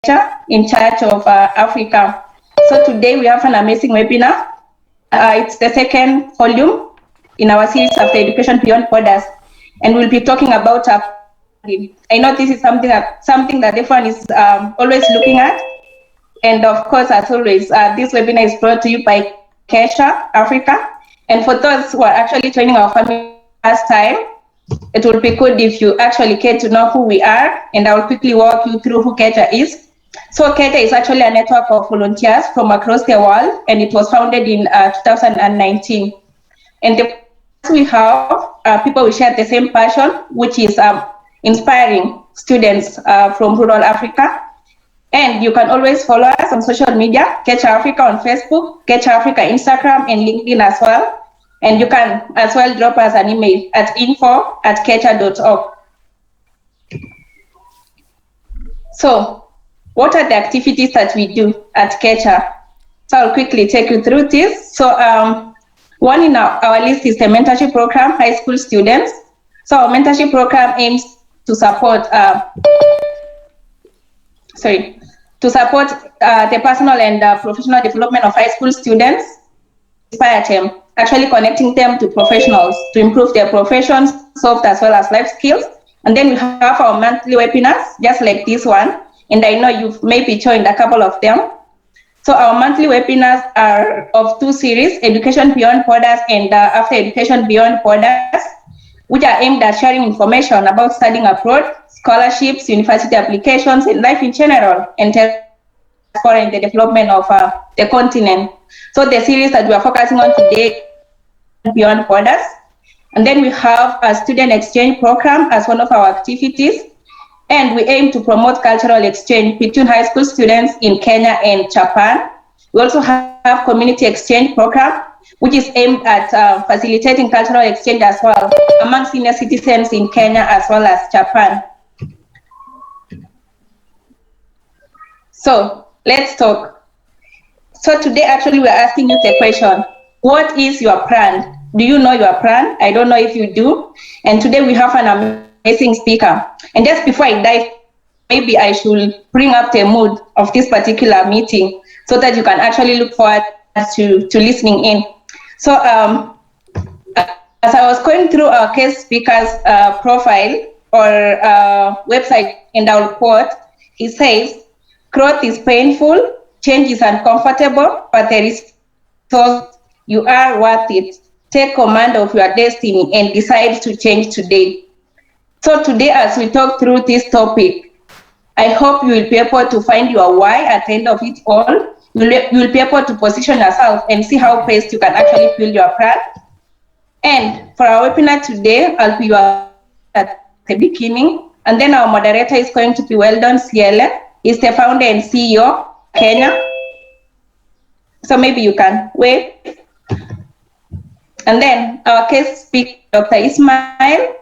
Kecher in charge of Africa. So today we have an amazing webinar. It's the second volume in our series After Education Beyond Borders, and we'll be talking about I know this is something that everyone is always looking at, and of course, as always, this webinar is brought to you by Kecher Africa. And for those who are actually joining our family first time, it would be good if you actually care to know who we are, and I will quickly walk you through who Kecher is. So Kecher is actually a network of volunteers from across the world, and it was founded in 2019. And we have people who share the same passion, which is inspiring students from rural Africa. And you can always follow us on social media, Kecher Africa on Facebook, Kecher Africa Instagram, and LinkedIn as well. And you can as well drop us an email at info@kecher.org. So what are the activities that we do at Kecher? So I'll quickly take you through this. So one in our list is the mentorship program, high school students. So our mentorship program aims to support the personal and professional development of high school students, inspire them, actually connecting them to professionals to improve their professions, soft as well as life skills. And then we have our monthly webinars, just like this one. And I know you've maybe joined a couple of them. So our monthly webinars are of two series, Education Beyond Borders and After Education Beyond Borders, which are aimed at sharing information about studying abroad, scholarships, university applications, and life in general, and in the development of the continent. So the series that we are focusing on today is Beyond Borders. And then we have a student exchange program as one of our activities. And we aim to promote cultural exchange between high school students in Kenya and Japan. We also have community exchange program, which is aimed at facilitating cultural exchange as well among senior citizens in Kenya as well as Japan. So let's talk. So today, actually, we're asking you the question, what is your brand? Do you know your brand? I don't know if you do. And today we have an amazing speaker. And just before I dive, maybe I should bring up the mood of this particular meeting so that you can actually look forward to listening in. So as I was going through our case speaker's profile or website, and I'll quote, he says, growth is painful, change is uncomfortable, but there is so you are worth it. Take command of your destiny and decide to change today. So today, as we talk through this topic, I hope you will be able to find your why at the end of it all. You will be able to position yourself and see how best you can actually build your brand. And for our webinar today, I'll be your at the beginning. And then our moderator is going to be Weldon Ciele. He's the founder and CEO, Kenya. So maybe you can wait. And then our case speaker, Dr. Ismail.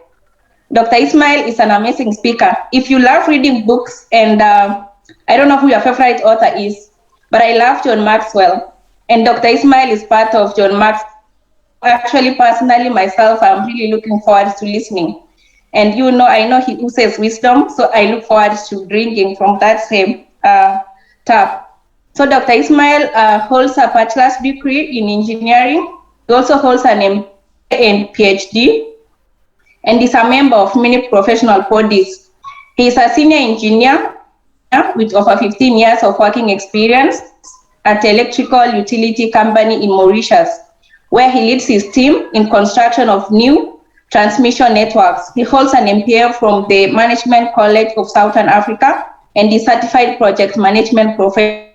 Dr. Ismail is an amazing speaker. If you love reading books, and I don't know who your favorite author is, but I love John Maxwell. And Dr. Ismail is part of John Maxwell. Actually, personally, myself, I'm really looking forward to listening. And you know, I know he uses wisdom, so I look forward to drinking from that same tap. So Dr. Ismail holds a bachelor's degree in engineering. He also holds an MBA and PhD, and is a member of many professional bodies. He is a senior engineer with over 15 years of working experience at the electrical utility company in Mauritius, where he leads his team in construction of new transmission networks. He holds an MBA from the Management College of Southern Africa and is certified project management professor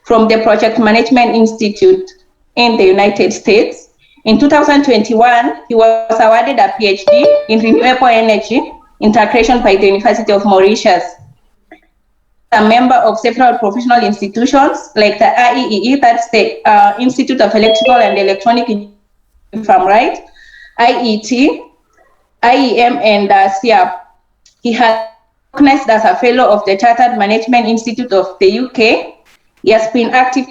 from the Project Management Institute in the United States. In 2021, he was awarded a PhD in renewable energy integration by the University of Mauritius. A member of several professional institutions like the IEEE, that's the Institute of Electrical and Electronic Engineering, if I'm right, IET, IEM, and CIAP. He has recognized as a fellow of the Chartered Management Institute of the UK. He has been active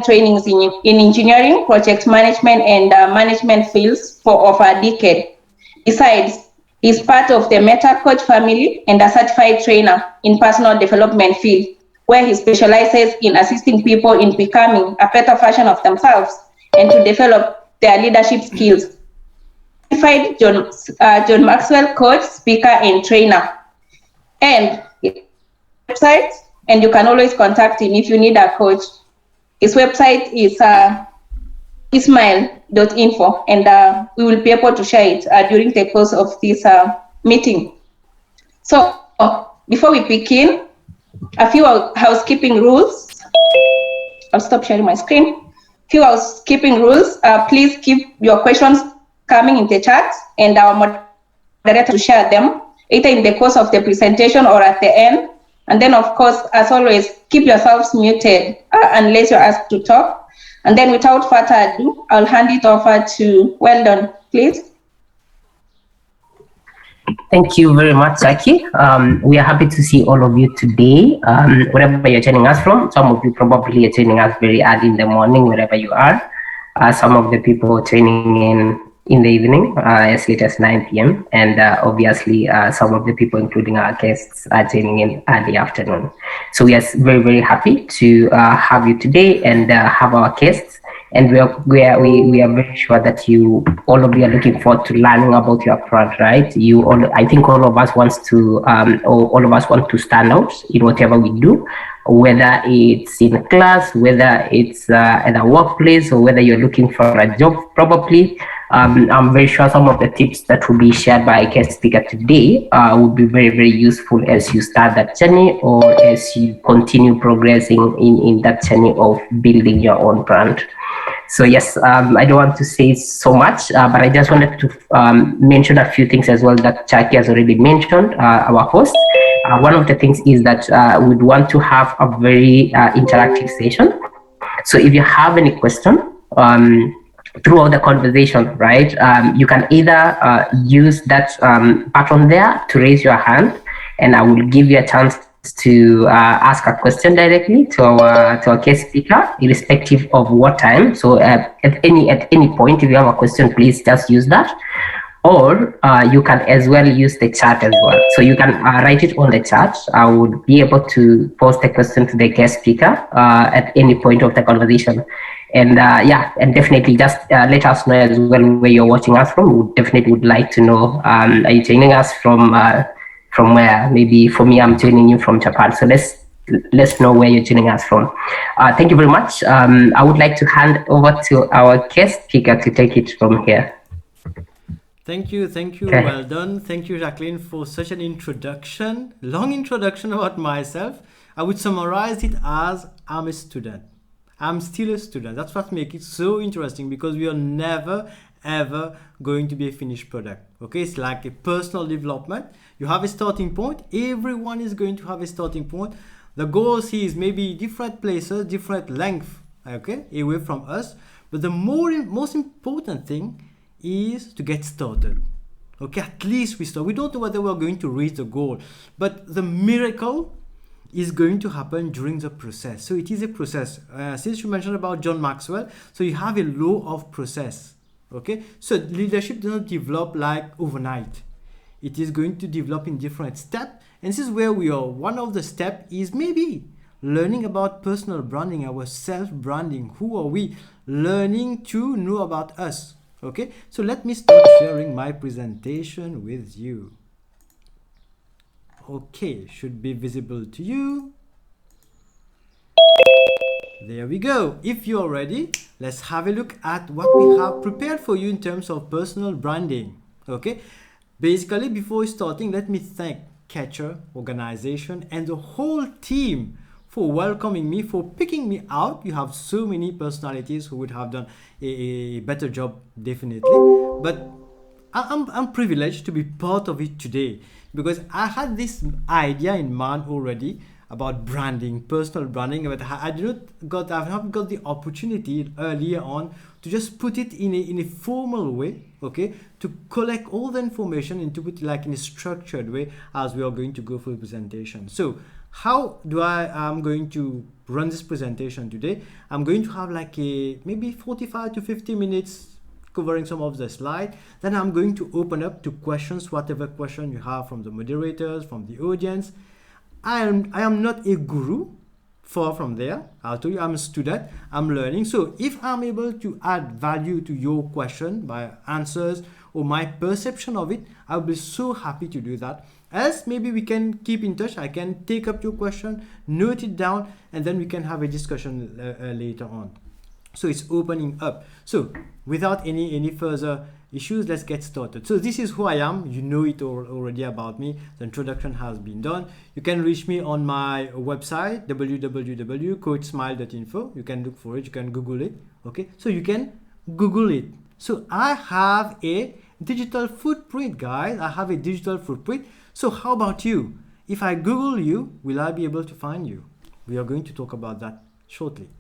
trainings in engineering, project management, and management fields for over a decade. Besides, he's part of the Meta Coach family and a certified trainer in personal development field, where he specializes in assisting people in becoming a better version of themselves and to develop their leadership skills. Certified John Maxwell coach, speaker, and trainer. And his website, and you can always contact him if you need a coach. His website is ismail.info, and we will be able to share it during the course of this meeting. So before we begin, a few housekeeping rules. I'll stop sharing my screen. Few housekeeping rules. Please keep your questions coming in the chat, and our moderator to share them either in the course of the presentation or at the end. And then, of course, as always, keep yourselves muted unless you're asked to talk. And then, without further ado, I'll hand it over to Weldon, please. Thank you very much, Saki. We are happy to see all of you today, wherever you're joining us from. Some of you probably are joining us very early in the morning, wherever you are. Some of the people tuning in the evening, as late as 9 p.m. And obviously, some of the people, including our guests, are joining in early afternoon. So we are very, very happy to have you today and have our guests. And we are very sure that all of you are looking forward to learning about your brand, right? I think all of us want to stand out in whatever we do, whether it's in class, whether it's at a workplace, or whether you're looking for a job, probably. I'm very sure some of the tips that will be shared by a guest speaker today will be very, very useful as you start that journey or as you continue progressing in that journey of building your own brand. So yes, I don't want to say so much, but I just wanted to mention a few things as well that Chaki has already mentioned, our host. One of the things is that we'd want to have a very interactive session. So if you have any question throughout the conversation, right, you can either use that button there to raise your hand, and I will give you a chance to ask a question directly to our guest speaker, irrespective of what time. So at any point, if you have a question, please just use that. Or you can as well use the chat as well. So you can write it on the chat. I would be able to post the question to the guest speaker at any point of the conversation. And and definitely just let us know as well where you're watching us from. We definitely would like to know, are you joining us from where? Maybe for me, I'm joining you from Japan. So let's know where you're joining us from. Thank you very much. I would like to hand over to our guest speaker to take it from here. Thank you. Okay. Well done. Thank you, Jacqueline, for such an introduction, long introduction about myself. I would summarize it as I'm a student. I'm still a student. That's what makes it so interesting, because we are never, ever going to be a finished product. Okay, it's like a personal development. You have a starting point. Everyone is going to have a starting point. The goal is maybe different places, different length, okay, away from us. But the most important thing is to get started. Okay, at least we start. We don't know whether we're going to reach the goal, but the miracle is going to happen during the process. So it is a process. Since you mentioned about John Maxwell, so you have a law of process. Okay, so leadership doesn't develop like overnight. It is going to develop in different steps, and this is where we are. One of the steps is maybe learning about personal branding, our self-branding. Who are we? Learning to know about us. Okay, so let me start sharing my presentation with you. Okay, should be visible to you. There we go. If you're ready, let's have a look at what we have prepared for you in terms of personal branding. Okay, basically, before starting, let me thank Kecher organization and the whole team for welcoming me, for picking me out. You have so many personalities who would have done a better job, definitely. But I'm privileged to be part of it today, because I had this idea in mind already about branding, personal branding, but I haven't got the opportunity earlier on to just put it in a formal way, okay, to collect all the information and to put it like in a structured way as we are going to go through the presentation. So how I'm going to run this presentation today? I'm going to have like maybe 45 to 50 minutes covering some of the slide. Then I'm going to open up to questions, whatever question you have from the moderators, from the audience. I am not a guru, far from there. I'll tell you, I'm a student, I'm learning. So if I'm able to add value to your question by answers or my perception of it, I'll be so happy to do that. Else, maybe we can keep in touch. I can take up your question, note it down, and then we can have a discussion later on. So it's opening up. So without any further issues, let's get started. So this is who I am. You know it already about me. The introduction has been done. You can reach me on my website, www.coachsmile.info. You can look for it. You can Google it. Okay, so you can Google it. So I have a digital footprint, guys. I have a digital footprint. So how about you? If I Google you, will I be able to find you? We are going to talk about that shortly.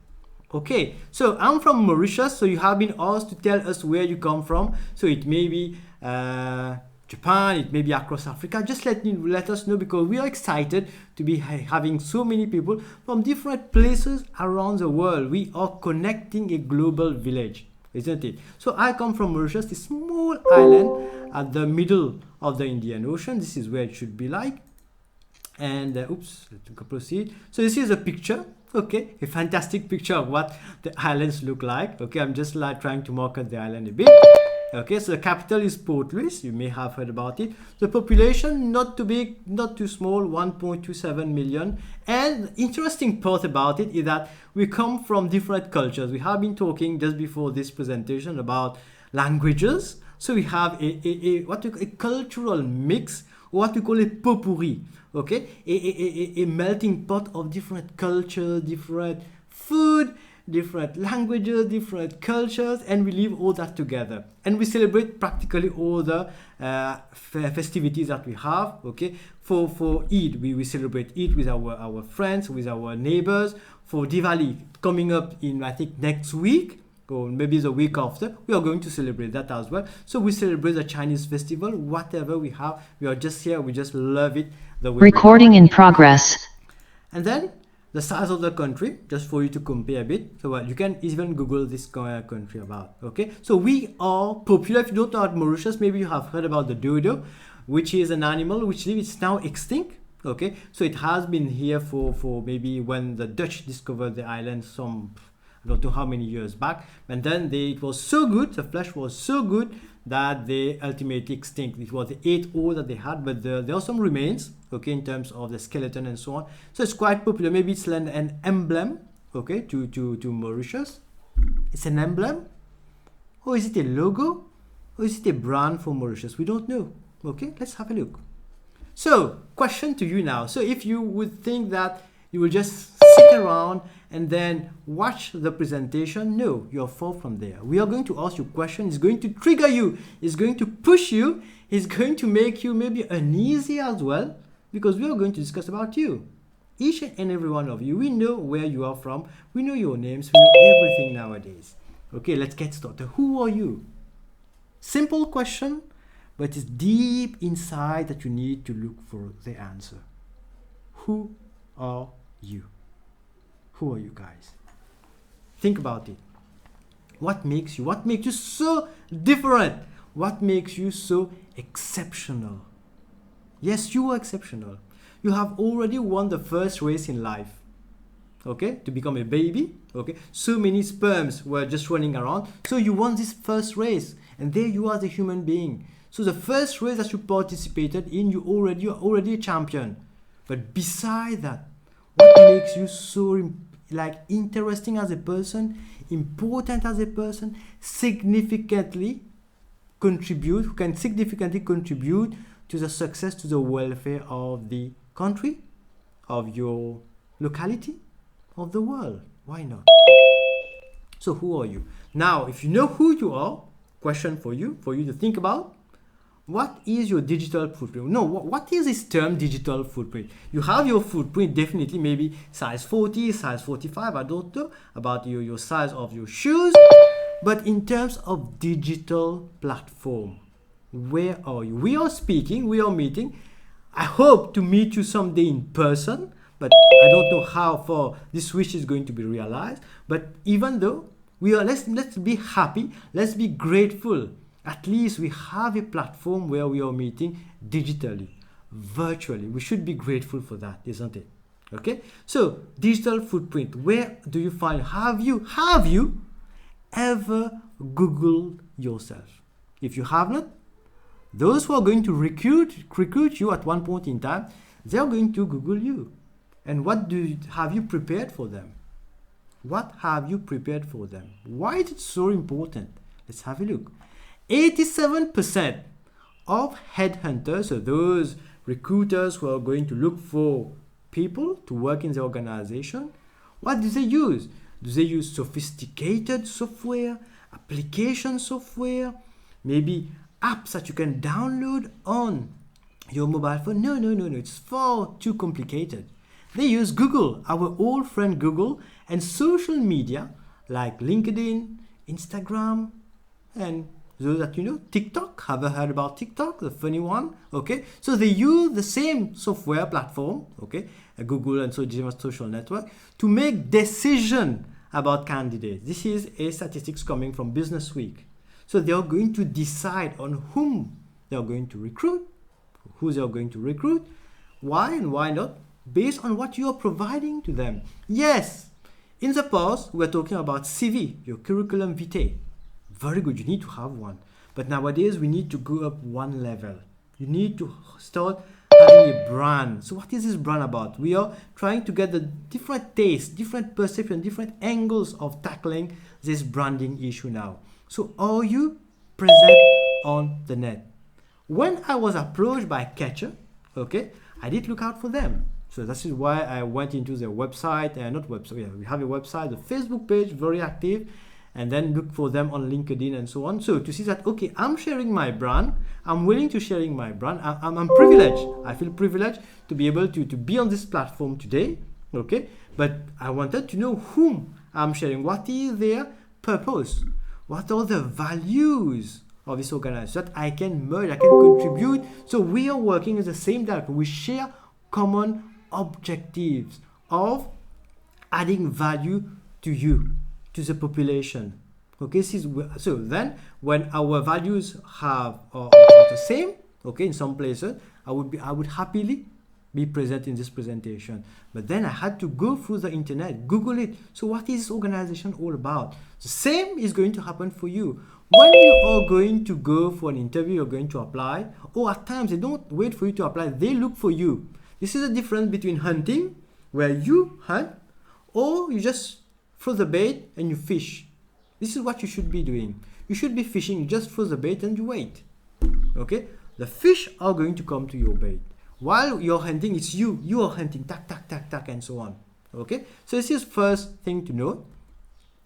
Okay, so I'm from Mauritius, so you have been asked to tell us where you come from. So it may be Japan, it may be across Africa. Just let us know, because we are excited to be having so many people from different places around the world. We are connecting a global village, isn't it? So I come from Mauritius, a small island at the middle of the Indian Ocean. This is where it should be like. And oops, let's proceed. So this is a picture. Okay, a fantastic picture of what the islands look like. Okay, I'm just like trying to market the island a bit. Okay, so the capital is Port Louis. You may have heard about it. The population, not too big, not too small, 1.27 million. And the interesting part about it is that we come from different cultures. We have been talking just before this presentation about languages. So we have a cultural mix, what we call a potpourri. Okay, a melting pot of different cultures, different food, different languages, different cultures, and we live all that together. And we celebrate practically all the festivities that we have. Okay, for Eid, we celebrate Eid with our friends, with our neighbors. For Diwali, coming up in, I think, next week, or maybe the week after, we are going to celebrate that as well. So we celebrate the Chinese festival, whatever we have. We are just here, we just love it. Recording in progress. And then the size of the country, just for you to compare a bit. So you can even Google this country about. Okay, so we are popular. If you don't know about Mauritius, maybe you have heard about the dodo, which is an animal which is now extinct. Okay, so it has been here for maybe when the Dutch discovered the island some, I don't know how many years back, and then it was so good, the flesh was so good that they ultimately extinct. It was the 8 all that they had, but there are some remains, okay, in terms of the skeleton and so on. So it's quite popular. Maybe it's an emblem, okay, to Mauritius. It's an emblem, or is it a logo, or is it a brand for Mauritius? We don't know. Okay, let's have a look. So, question to you now. So if you would think that you will just sit around and then watch the presentation, no, you're far from there. We are going to ask you questions. It's going to trigger you. It's going to push you. It's going to make you maybe uneasy as well, because we are going to discuss about you. Each and every one of you, we know where you are from. We know your names. We know everything nowadays. Okay, let's get started. Who are you? Simple question, but it's deep inside that you need to look for the answer. Who are you? Who are you, guys? Think about it. What makes you so different? What makes you so exceptional? Yes, you are exceptional. You have already won the first race in life. Okay, to become a baby. Okay, so many sperms were just running around. So you won this first race, and there you are, the human being. So the first race that you participated in, you're already a champion. But beside that, what makes you so interesting as a person, important as a person, who can significantly contribute to the success, to the welfare of the country, of your locality, of the world? Why not? So who are you? Now, if you know who you are, question for you to think about. What is your digital footprint? No, what is this term digital footprint? You have your footprint, definitely, maybe size 40, size 45, I don't know about your size of your shoes. But in terms of digital platform, where are you? We are speaking, we are meeting. I hope to meet you someday in person, but I don't know how far this wish is going to be realized. But even though we are, let's be happy, let's be grateful. At least we have a platform where we are meeting digitally, virtually. We should be grateful for that, isn't it? Okay, so digital footprint, where do you find, have you ever Googled yourself? If you have not, those who are going to recruit you at one point in time, they are going to Google you. And what have you prepared for them? What have you prepared for them? Why is it so important? Let's have a look. 87% of headhunters, so those recruiters who are going to look for people to work in the organization, what do they use? Do they use sophisticated software, application software, maybe apps that you can download on your mobile phone? No, it's far too complicated. They use Google, our old friend Google, and social media like LinkedIn, Instagram, and those that you know, TikTok. Have you heard about TikTok, the funny one? Okay, so they use the same software platform, okay, Google and so different social network, to make decision about candidates. This is a statistics coming from Business Week. So they are going to decide on whom they are going to recruit, who they are going to recruit, why and why not, based on what you are providing to them. Yes, in the past, we were talking about CV, your curriculum vitae. Very good, you need to have one. But nowadays, we need to go up one level. You need to start having a brand. So what is this brand about? We are trying to get the different tastes, different perception, different angles of tackling this branding issue now. So are you present on the net? When I was approached by Kecher, okay, I did look out for them. So this is why I went into their website, not website, yeah, we have a website, the Facebook page, very active, and then look for them on LinkedIn and so on. So to see that, okay, I'm sharing my brand, I'm willing to sharing my brand, I'm privileged, I feel privileged to be able to be on this platform today, okay, but I wanted to know whom I'm sharing, what is their purpose, what are the values of this organization, so that I can merge, I can contribute. So we are working in the same direction, we share common objectives of adding value to you, to the population. Okay, so then when our values are the same, okay, in some places I would happily be present in this presentation. But then I had to go through the internet, Google it. So what is this organization all about? The same is going to happen for you. When you are going to go for an interview, you're going to apply, or at times they don't wait for you to apply, they look for you. This is the difference between hunting, where you hunt, or you just throw the bait and you fish. This is what you should be doing. You should be fishing, you just throw the bait and you wait. Okay? The fish are going to come to your bait. While you're hunting, it's you are hunting, tack, tack, tack, tack, and so on. Okay? So this is first thing to note.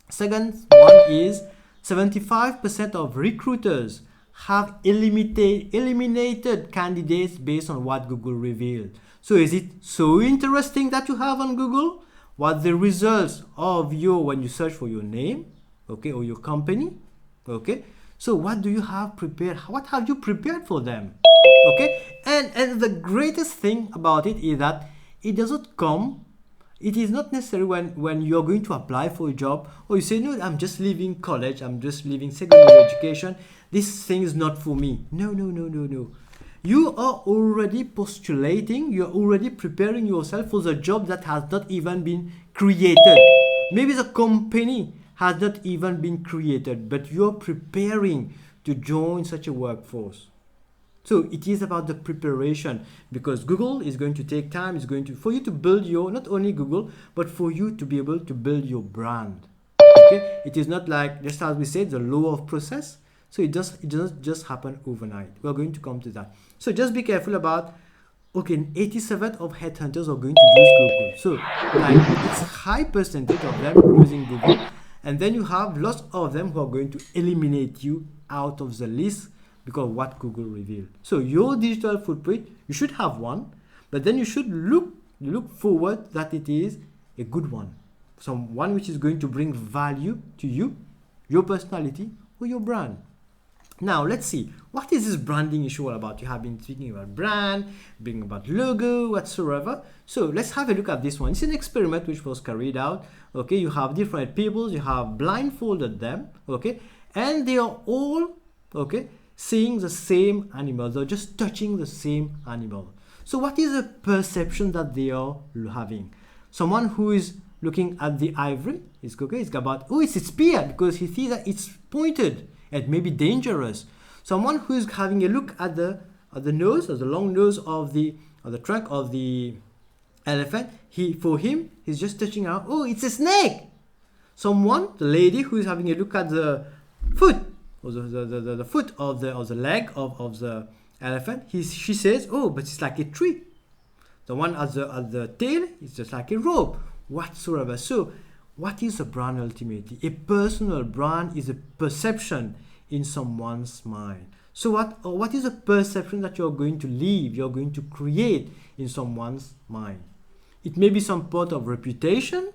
Second one is 75% of recruiters have eliminated candidates based on what Google revealed. So is it so interesting that you have on Google what the results of when you search for your name, okay, or your company, okay? So what do you have prepared? What have you prepared for them? Okay, and the greatest thing about it is that it doesn't come. It is not necessary when you're going to apply for a job, or you say, no, I'm just leaving college, I'm just leaving secondary education, this thing is not for me. No. You are already postulating, you're already preparing yourself for the job that has not even been created. Maybe the company has not even been created, but you're preparing to join such a workforce. So it is about the preparation, because Google is going to take time, for you to build not only Google, but for you to be able to build your brand. Okay? It is not like, just as we said, the law of process. So it doesn't just happen overnight. We're going to come to that. So just be careful about, okay, 87% of headhunters are going to use Google. So like it's a high percentage of them using Google. And then you have lots of them who are going to eliminate you out of the list because of what Google revealed. So your digital footprint, you should have one, but then you should look forward that it is a good one. One which is going to bring value to you, your personality, or your brand. Now, let's see. What is this branding issue all about? You have been speaking about brand, being about logo, whatsoever. So let's have a look at this one. It's an experiment which was carried out. Okay, you have different people, you have blindfolded them, okay, and they are all, okay, seeing the same animal. They're just touching the same animal. So what is the perception that they are having? Someone who is looking at the ivory is okay, it's about, oh, it's spear, because he sees that it's pointed and maybe dangerous. Someone who is having a look at the nose, or the long nose of the trunk of the elephant, for him he's just touching out, oh, it's a snake. Someone, the lady who is having a look at the foot, or the foot of the leg of the elephant, she says, oh, but it's like a tree. The one at the tail is just like a rope, whatsoever. So what is a brand ultimately? A personal brand is a perception in someone's mind. So what is a perception that you're going to leave, you're going to create in someone's mind? It may be some part of reputation,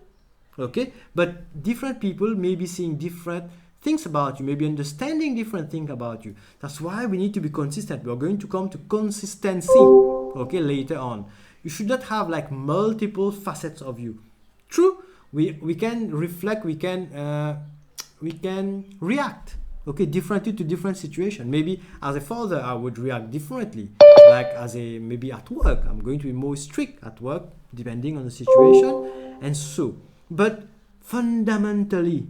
okay, but different people may be seeing different things about you, maybe understanding different things about you. That's why we need to be consistent. We're going to come to consistency, okay, later on. You should not have like multiple facets of you. True, we can reflect, we can react, okay, differently to different situation. Maybe as a father, I would react differently. Like maybe at work, I'm going to be more strict at work, depending on the situation, and so. But fundamentally,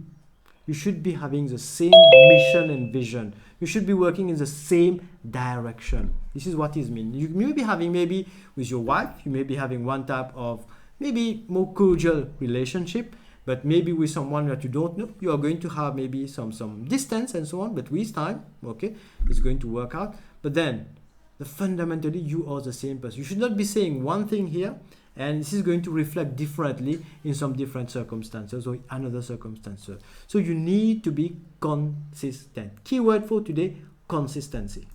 you should be having the same mission and vision. You should be working in the same direction. This is what it means. You may be having, maybe with your wife, you may be having one type of maybe more cordial relationship, but maybe with someone that you don't know, you are going to have maybe some distance and so on, but with time, okay, it's going to work out. But then, fundamentally, you are the same person. You should not be saying one thing here, and this is going to reflect differently in some different circumstances or another circumstances. So you need to be consistent. Keyword for today, consistency.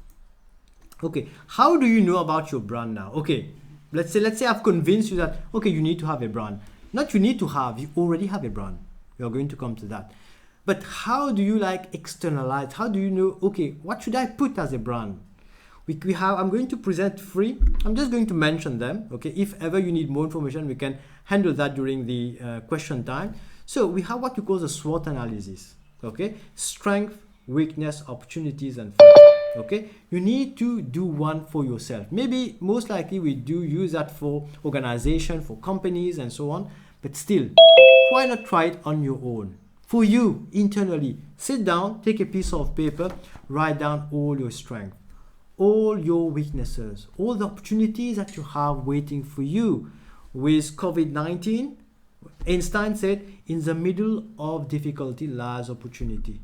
Okay, how do you know about your brand now? Okay, let's say I've convinced you that, okay, you need to have a brand. Not you need to have, you already have a brand. You're going to come to that. But how do you like externalize? How do you know, okay, what should I put as a brand? I'm going to present 3. I'm just going to mention them. Okay, if ever you need more information, we can handle that during the question time. So we have what you call the SWOT analysis. Okay, strength, weakness, opportunities, and threat. Okay, you need to do one for yourself. Maybe most likely we do use that for organization, for companies, and so on. But still, why not try it on your own? For you, internally, sit down, take a piece of paper, write down all your strengths, all your weaknesses, all the opportunities that you have waiting for you. With COVID-19, Einstein said, in the middle of difficulty lies opportunity.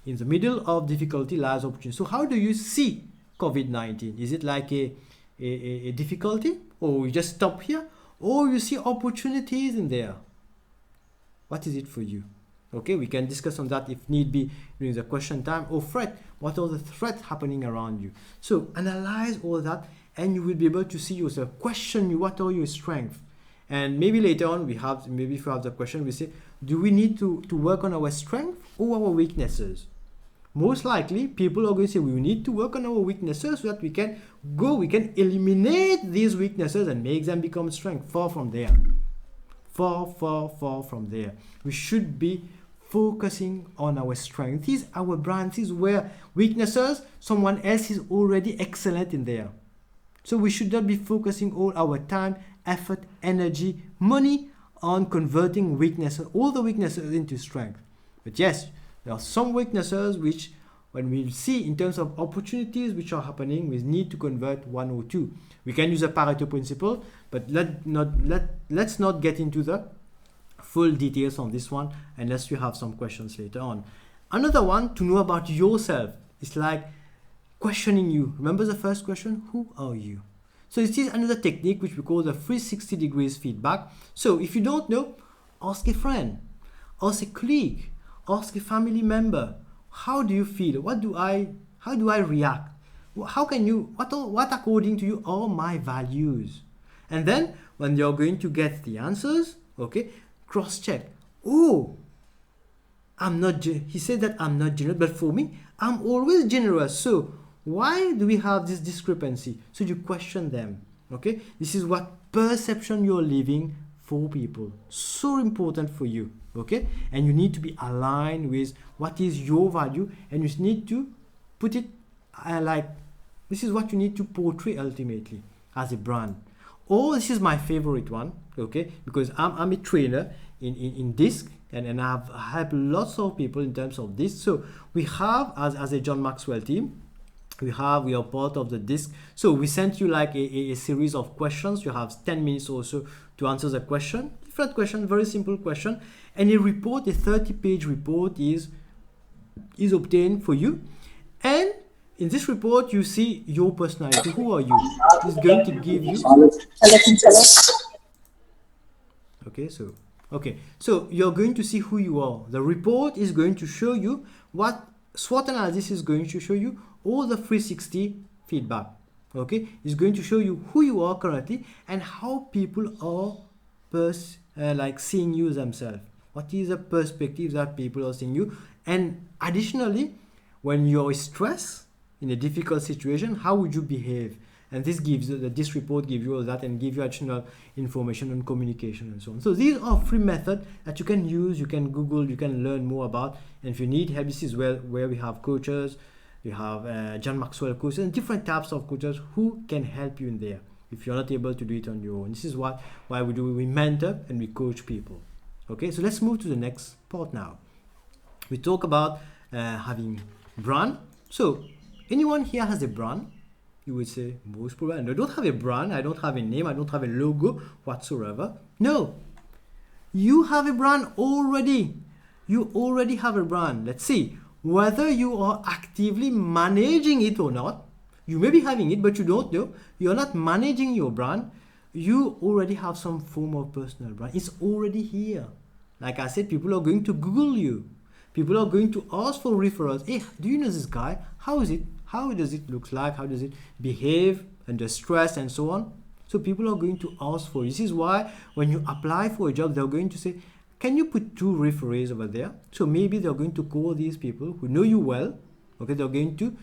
In the middle of difficulty lies opportunity. So how do you see COVID-19? Is it like a difficulty, or you just stop here, or you see opportunities in there? What is it for you? Okay, we can discuss on that if need be during the question time. Or threat, what are the threats happening around you? So analyze all that, and you will be able to see yourself, question you, what are your strengths? And maybe later on maybe if you have the question, we say, do we need to work on our strengths or our weaknesses? Most likely people are going to say, we need to work on our weaknesses so that we can eliminate these weaknesses and make them become strength. Far from there. Far from there. We should be focusing on our strengths. These are our brands. These where weaknesses, someone else is already excellent in there. So we should not be focusing all our time, effort, energy, money on converting weaknesses, all the weaknesses into strength. But yes, there are some weaknesses which, when we see in terms of opportunities which are happening, we need to convert 1 or 2. We can use a Pareto principle, but let's not get into the full details on this one unless you have some questions later on. Another one, to know about yourself, is like questioning you. Remember the first question? Who are you? So this is another technique which we call the 360 degrees feedback. So if you don't know, ask a friend, ask a colleague, ask a family member. How do you feel? How do I react? What according to you are my values? And then when you're going to get the answers, okay, cross check. Oh, he said that I'm not generous, but for me, I'm always generous. So why do we have this discrepancy? So you question them. Okay, this is what perception you're living for people. So important for you. Okay, and you need to be aligned with what is your value, and you need to put it like this is what you need to portray ultimately. as a brand. Or this is my favorite one, okay, because I'm a trainer in DISC, and I've helped lots of people in terms of this. So we have, as a John Maxwell team, we are part of the DISC. So we sent you like a series of questions. You have 10 minutes also to answer the question. Different question, very simple question. And a report, a 30-page report is obtained for you. And in this report, you see your personality. Who are you? It's going to give you. Okay, so you're going to see who you are. The report is going to show you what SWOT analysis is going to show you, all the 360 feedback. Okay, it's going to show you who you are currently and how people are like seeing you themselves. What is the perspective that people are seeing you? And additionally, when you're stressed in a difficult situation, how would you behave? And this report gives you all that and give you additional information on communication and so on. So these are free methods that you can use, you can Google, you can learn more about. And if you need help, this is where we have coaches, we have John Maxwell coaches and different types of coaches who can help you in there if you're not able to do it on your own. This is why we mentor and we coach people. Okay, so let's move to the next part now. We talk about having brand. So anyone here has a brand? You would say, most probably, I don't have a brand, I don't have a name, I don't have a logo whatsoever. No, you have a brand already. You already have a brand. Let's see whether you are actively managing it or not. You may be having it, but you don't know. You're not managing your brand. You already have some form of personal brand. It's already here. Like I said, people are going to Google you. People are going to ask for referrals. Hey, do you know this guy? How is it? How does it look like? How does it behave under stress and so on? So people are going to ask for it. This is why when you apply for a job, they're going to say, can you put 2 referees over there? So maybe they're going to call these people who know you well. Okay, they're going to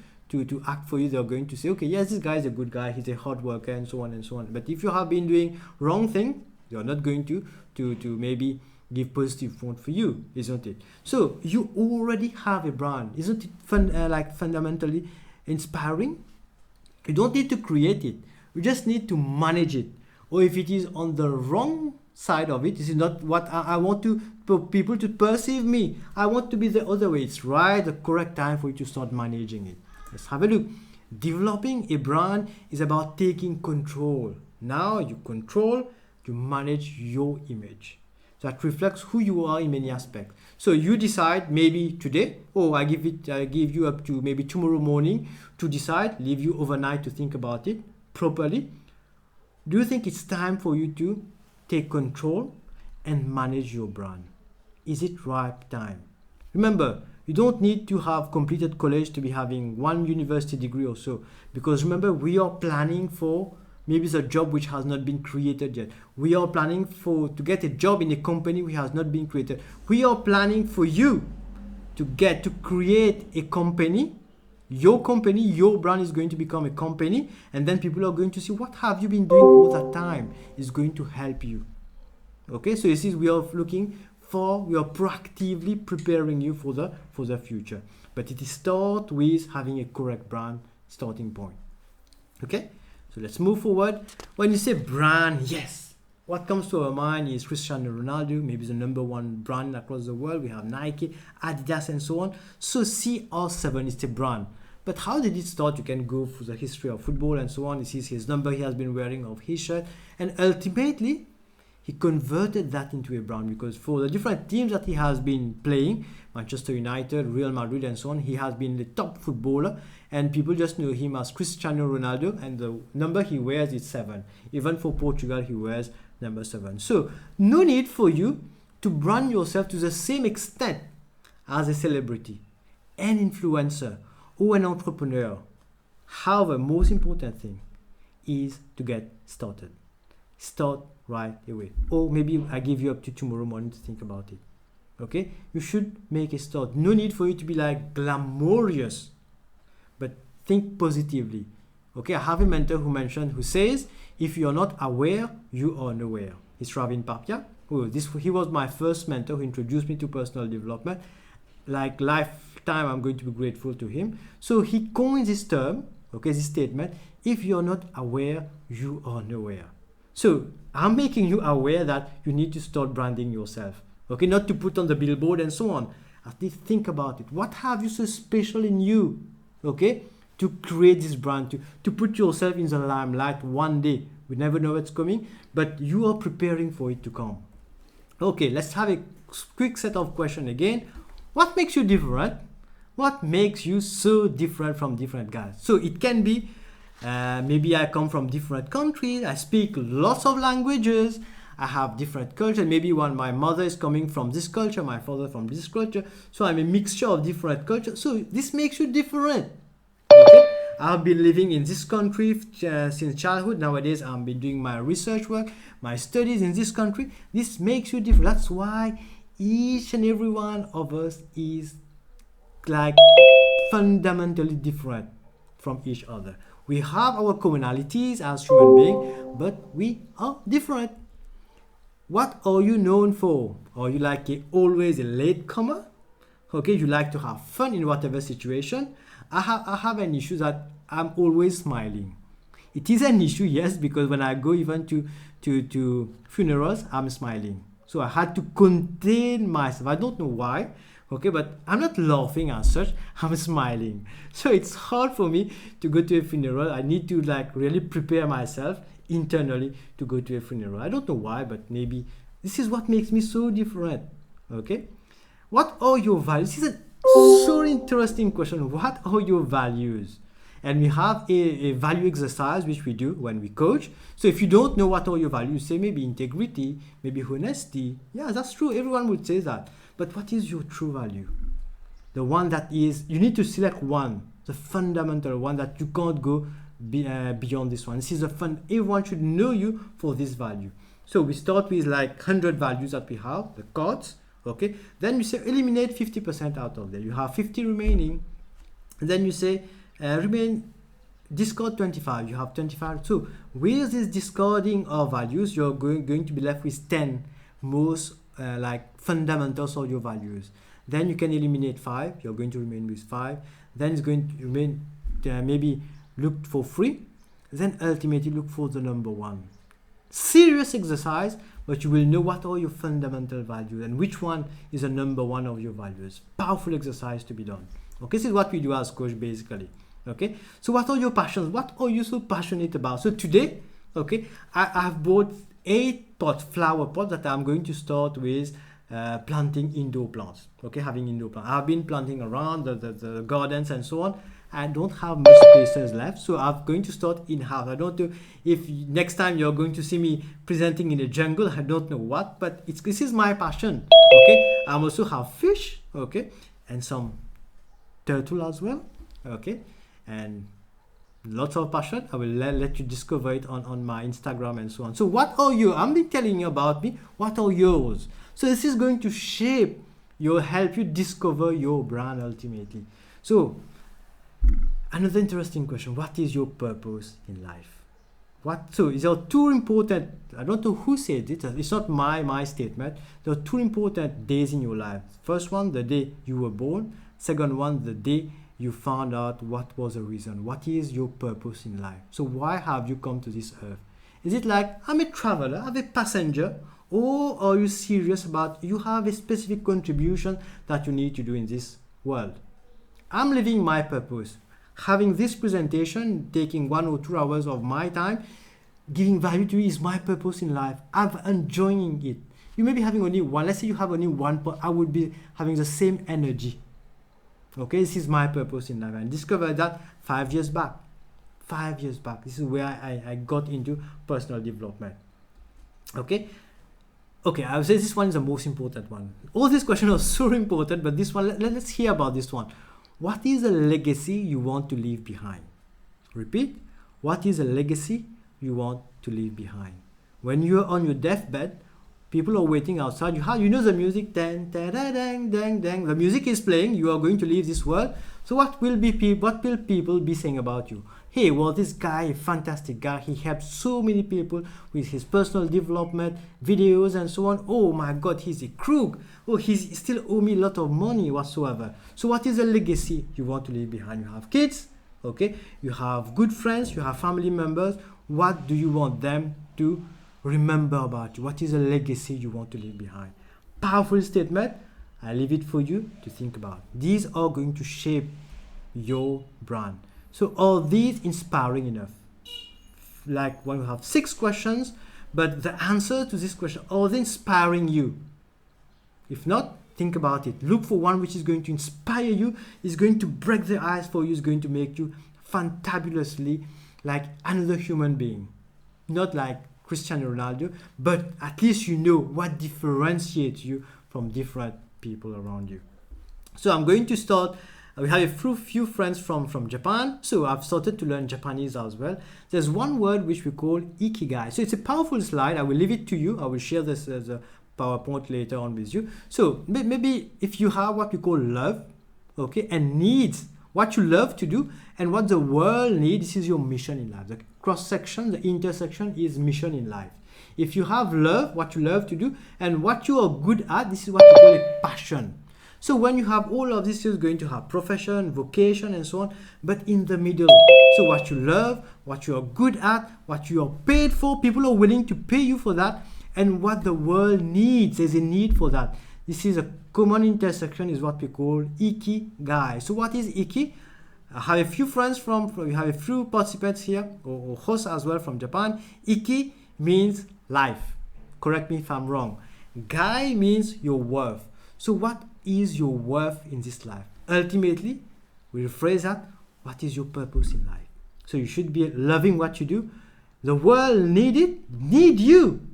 act for you. They're going to say, okay, yes, this guy is a good guy. He's a hard worker and so on and so on. But if you have been doing wrong thing, you're not going to maybe give positive vote for you, isn't it? So you already have a brand. Isn't it fundamentally inspiring? You don't need to create it. You just need to manage it. Or if it is on the wrong side of it, this is not what I want people to perceive me. I want to be the other way. It's right, the correct time for you to start managing it. Let's have a look. Developing a brand is about taking control. Now you control, you manage your image. That reflects who you are in many aspects. So you decide maybe today, I give you up to maybe tomorrow morning to decide, leave you overnight to think about it properly. Do you think it's time for you to take control and manage your brand? Is it right time? Remember, you don't need to have completed college to be having 1 university degree or so, because remember, we are planning for maybe it's a job which has not been created yet. We are planning to get a job in a company which has not been created. We are planning for you to create a company. Your company, your brand is going to become a company, and then people are going to see what have you been doing all that time. Is going to help you. Okay, so this is we are proactively preparing you for the future. But it starts with having a correct brand starting point. Okay. So let's move forward. When you say brand, yes, what comes to our mind is Cristiano Ronaldo, maybe the #1 brand across the world. We have Nike, Adidas, and so on. So CR7 is a brand. But how did it start? You can go through the history of football and so on. This is his number he has been wearing of his shirt. And ultimately, he converted that into a brand, because for the different teams that he has been playing, Manchester United, Real Madrid, and so on, he has been the top footballer, and people just know him as Cristiano Ronaldo, and the number he wears is 7. Even for Portugal, he wears number 7. So no need for you to brand yourself to the same extent as a celebrity, an influencer, or an entrepreneur. However, most important thing is to get started. Start right away. Or maybe I give you up to tomorrow morning to think about it. Okay? You should make a start. No need for you to be like glamorous, but think positively. Okay? I have a mentor who says, if you are not aware, you are nowhere. It's Ravin Papia. He was my first mentor who introduced me to personal development. Like lifetime, I'm going to be grateful to him. So he coined this term Okay, this statement, if you're not aware, you are nowhere. So I'm making you aware that you need to start branding yourself. Okay, not to put on the billboard and so on. At least think about it. What have you so special in you? Okay, to create this brand, to put yourself in the limelight one day. We never know what's coming, but you are preparing for it to come. Okay, let's have a quick set of questions again. What makes you different? What makes you so different from different guys? So it can be maybe I come from different countries, I speak lots of languages, I have different culture. Maybe my mother is coming from this culture, my father from this culture, so I'm a mixture of different cultures. So this makes you different. Okay, I've been living in this country since childhood. Nowadays I've been doing my research work, my studies in this country. This makes you different. That's why each and every one of us is like fundamentally different from each other. We have our commonalities as human beings, but we are different. What are you known for? Are you like always a latecomer? Okay, you like to have fun in whatever situation. I have an issue that I'm always smiling. It is an issue, yes, because when I go even to funerals, I'm smiling. So I had to contain myself. I don't know why. Okay, but I'm not laughing as such, I'm smiling. So it's hard for me to go to a funeral. I need to like really prepare myself internally to go to a funeral. I don't know why, but maybe this is what makes me so different. Okay, what are your values? This is a so interesting question. What are your values? And we have a value exercise which we do when we coach. So if you don't know what are your values, say maybe integrity, maybe honesty. Yeah, that's true. Everyone would say that. But what is your true value? The one that is, you need to select one, the fundamental one that you can't go beyond this one. This is a fun, everyone should know you for this value. So we start with like 100 values that we have, the cards, okay? Then you say eliminate 50% out of there. You have 50 remaining. And then you say discard 25, you have 25. So with this discarding of values, you're going to be left with 10 most like fundamentals of your values. Then you can eliminate 5, you're going to remain with 5. Then it's going to remain maybe look for 3, then ultimately look for the number 1. Serious exercise, but you will know what are your fundamental values and which one is the number 1 of your values. Powerful exercise to be done. Okay, this is what we do as coach basically. Okay, so what are your passions? What are you so passionate about? So today, okay, I've bought 8 flower pots that I'm going to start with planting indoor plants. Okay, having indoor plants. I've been planting around the gardens and so on. I don't have much spaces left, so I'm going to start in-house. I don't know if next time you're going to see me presenting in a jungle, I don't know what, but this is my passion. Okay, I also have fish, okay, and some turtle as well, okay, and lots of passion. I will let you discover it on my Instagram and so on. So what are you? I'm been telling you about me. What are yours? So this is going to help you discover your brand ultimately. So another interesting question: what is your purpose in life? So there are 2 important. I don't know who said it. It's not my statement. There are 2 important days in your life. First one, the day you were born. Second one, the day you found out what was the reason. What is your purpose in life? So why have you come to this earth? Is it like I'm a traveler, I'm a passenger, or are you serious about you have a specific contribution that you need to do in this world? I'm living my purpose. Having this presentation, taking 1 or 2 hours of my time, giving value to you is my purpose in life. I'm enjoying it. You may be having only one. Let's say you have only one, but I would be having the same energy. Okay, this is my purpose in life. I discovered that 5 years back. 5 years back. This is where I got into personal development. Okay, I would say this one is the most important one. All these questions are so important, but this one, let's hear about this one. What is a legacy you want to leave behind? Repeat. What is a legacy you want to leave behind? When you're on your deathbed, people are waiting outside. You know the music, dang, dang, dang, dang, dang. The music is playing. You are going to leave this world. So what will people be saying about you? Hey, well, this guy, a fantastic guy. He helped so many people with his personal development videos and so on. Oh my God, he's a crook. Oh, he still owe me a lot of money whatsoever. So what is a legacy you want to leave behind? You have kids, Okay, you have good friends, you have family members. What do you want them to remember about you? What is a legacy you want to leave behind? Powerful statement. I leave it for you to think about. These are going to shape your brand. So are these inspiring enough? Like when we have 6 questions, but the answer to this question, are they inspiring you? If not, think about it. Look for one which is going to inspire you, is going to break the ice for you, is going to make you fantabulously like another human being. Not like Cristiano Ronaldo, but at least you know what differentiates you from different people around you. So I'm going to start. We have a few friends from Japan, so I've started to learn Japanese as well. There's one word which we call Ikigai. So it's a powerful slide. I will leave it to you. I will share this as a PowerPoint later on with you. So maybe if you have what we call love, okay, and needs, what you love to do and what the world needs, this is your mission in life. The cross section, the intersection is mission in life. If you have love, what you love to do, and what you are good at, this is what you call a passion. So when you have all of this, you're going to have profession, vocation, and so on, but in the middle. So what you love, what you are good at, what you are paid for, people are willing to pay you for that, and what the world needs, there's a need for that. This is a common intersection, is what we call Ikigai. So what is Iki? I have a few friends we have a few participants here, or hosts as well from Japan. Iki means life. Correct me if I'm wrong. Gai means your worth. So what is your worth in this life? Ultimately, we rephrase that, what is your purpose in life? So you should be loving what you do. The world need you,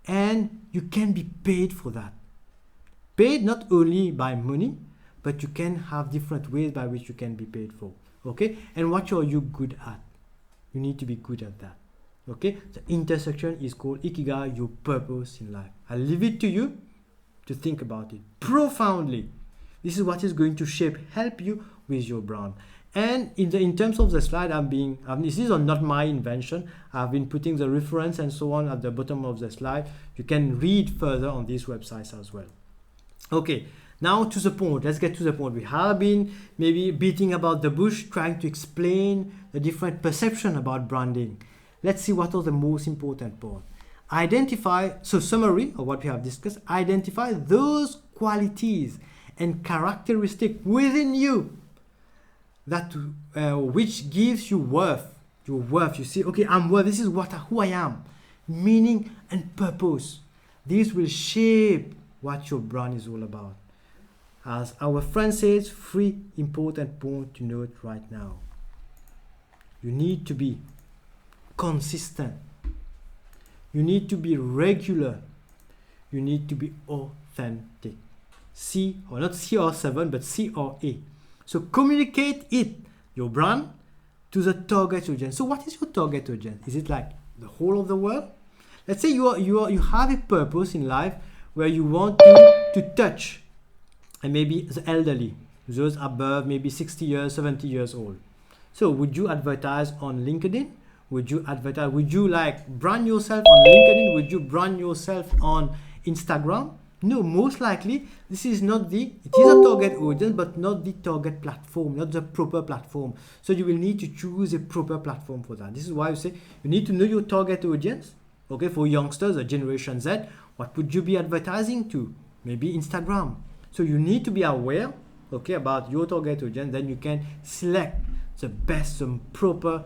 and you can be paid for that. Paid not only by money, but you can have different ways by which you can be paid for. Okay, and what are you good at? You need to be good at that. Okay, the intersection is called Ikigai, your purpose in life. I leave it to you to think about it profoundly. This is what is going to help you with your brand. And in terms of the slide, this is not my invention. I've been putting the reference and so on at the bottom of the slide. You can read further on these websites as well. Okay, now to the point. Let's get to the point. We have been maybe beating about the bush, trying to explain the different perception about branding. Let's see what are the most important parts. Summary of what we have discussed, identify those qualities and characteristics within you that which gives you worth. Your worth. You see, okay, I'm worth. This is who I am. Meaning and purpose. These will shape what your brand is all about. As our friend says, 3 important points to note right now. You need to be consistent. You need to be regular. You need to be authentic. Not CR7, but CRA. So communicate your brand, to the target audience. So what is your target audience? Is it like the whole of the world? Let's say you have a purpose in life where you want to touch, and maybe the elderly, those above maybe 60 years, 70 years old. So would you advertise on LinkedIn? Would you like brand yourself on LinkedIn? Would you brand yourself on Instagram? No, most likely it is a target audience, but not the target platform, not the proper platform. So you will need to choose a proper platform for that. This is why I say you need to know your target audience. Okay, for youngsters or Generation Z, what would you be advertising to? Maybe Instagram. So you need to be aware, okay, about your target audience. Then you can select the best, some proper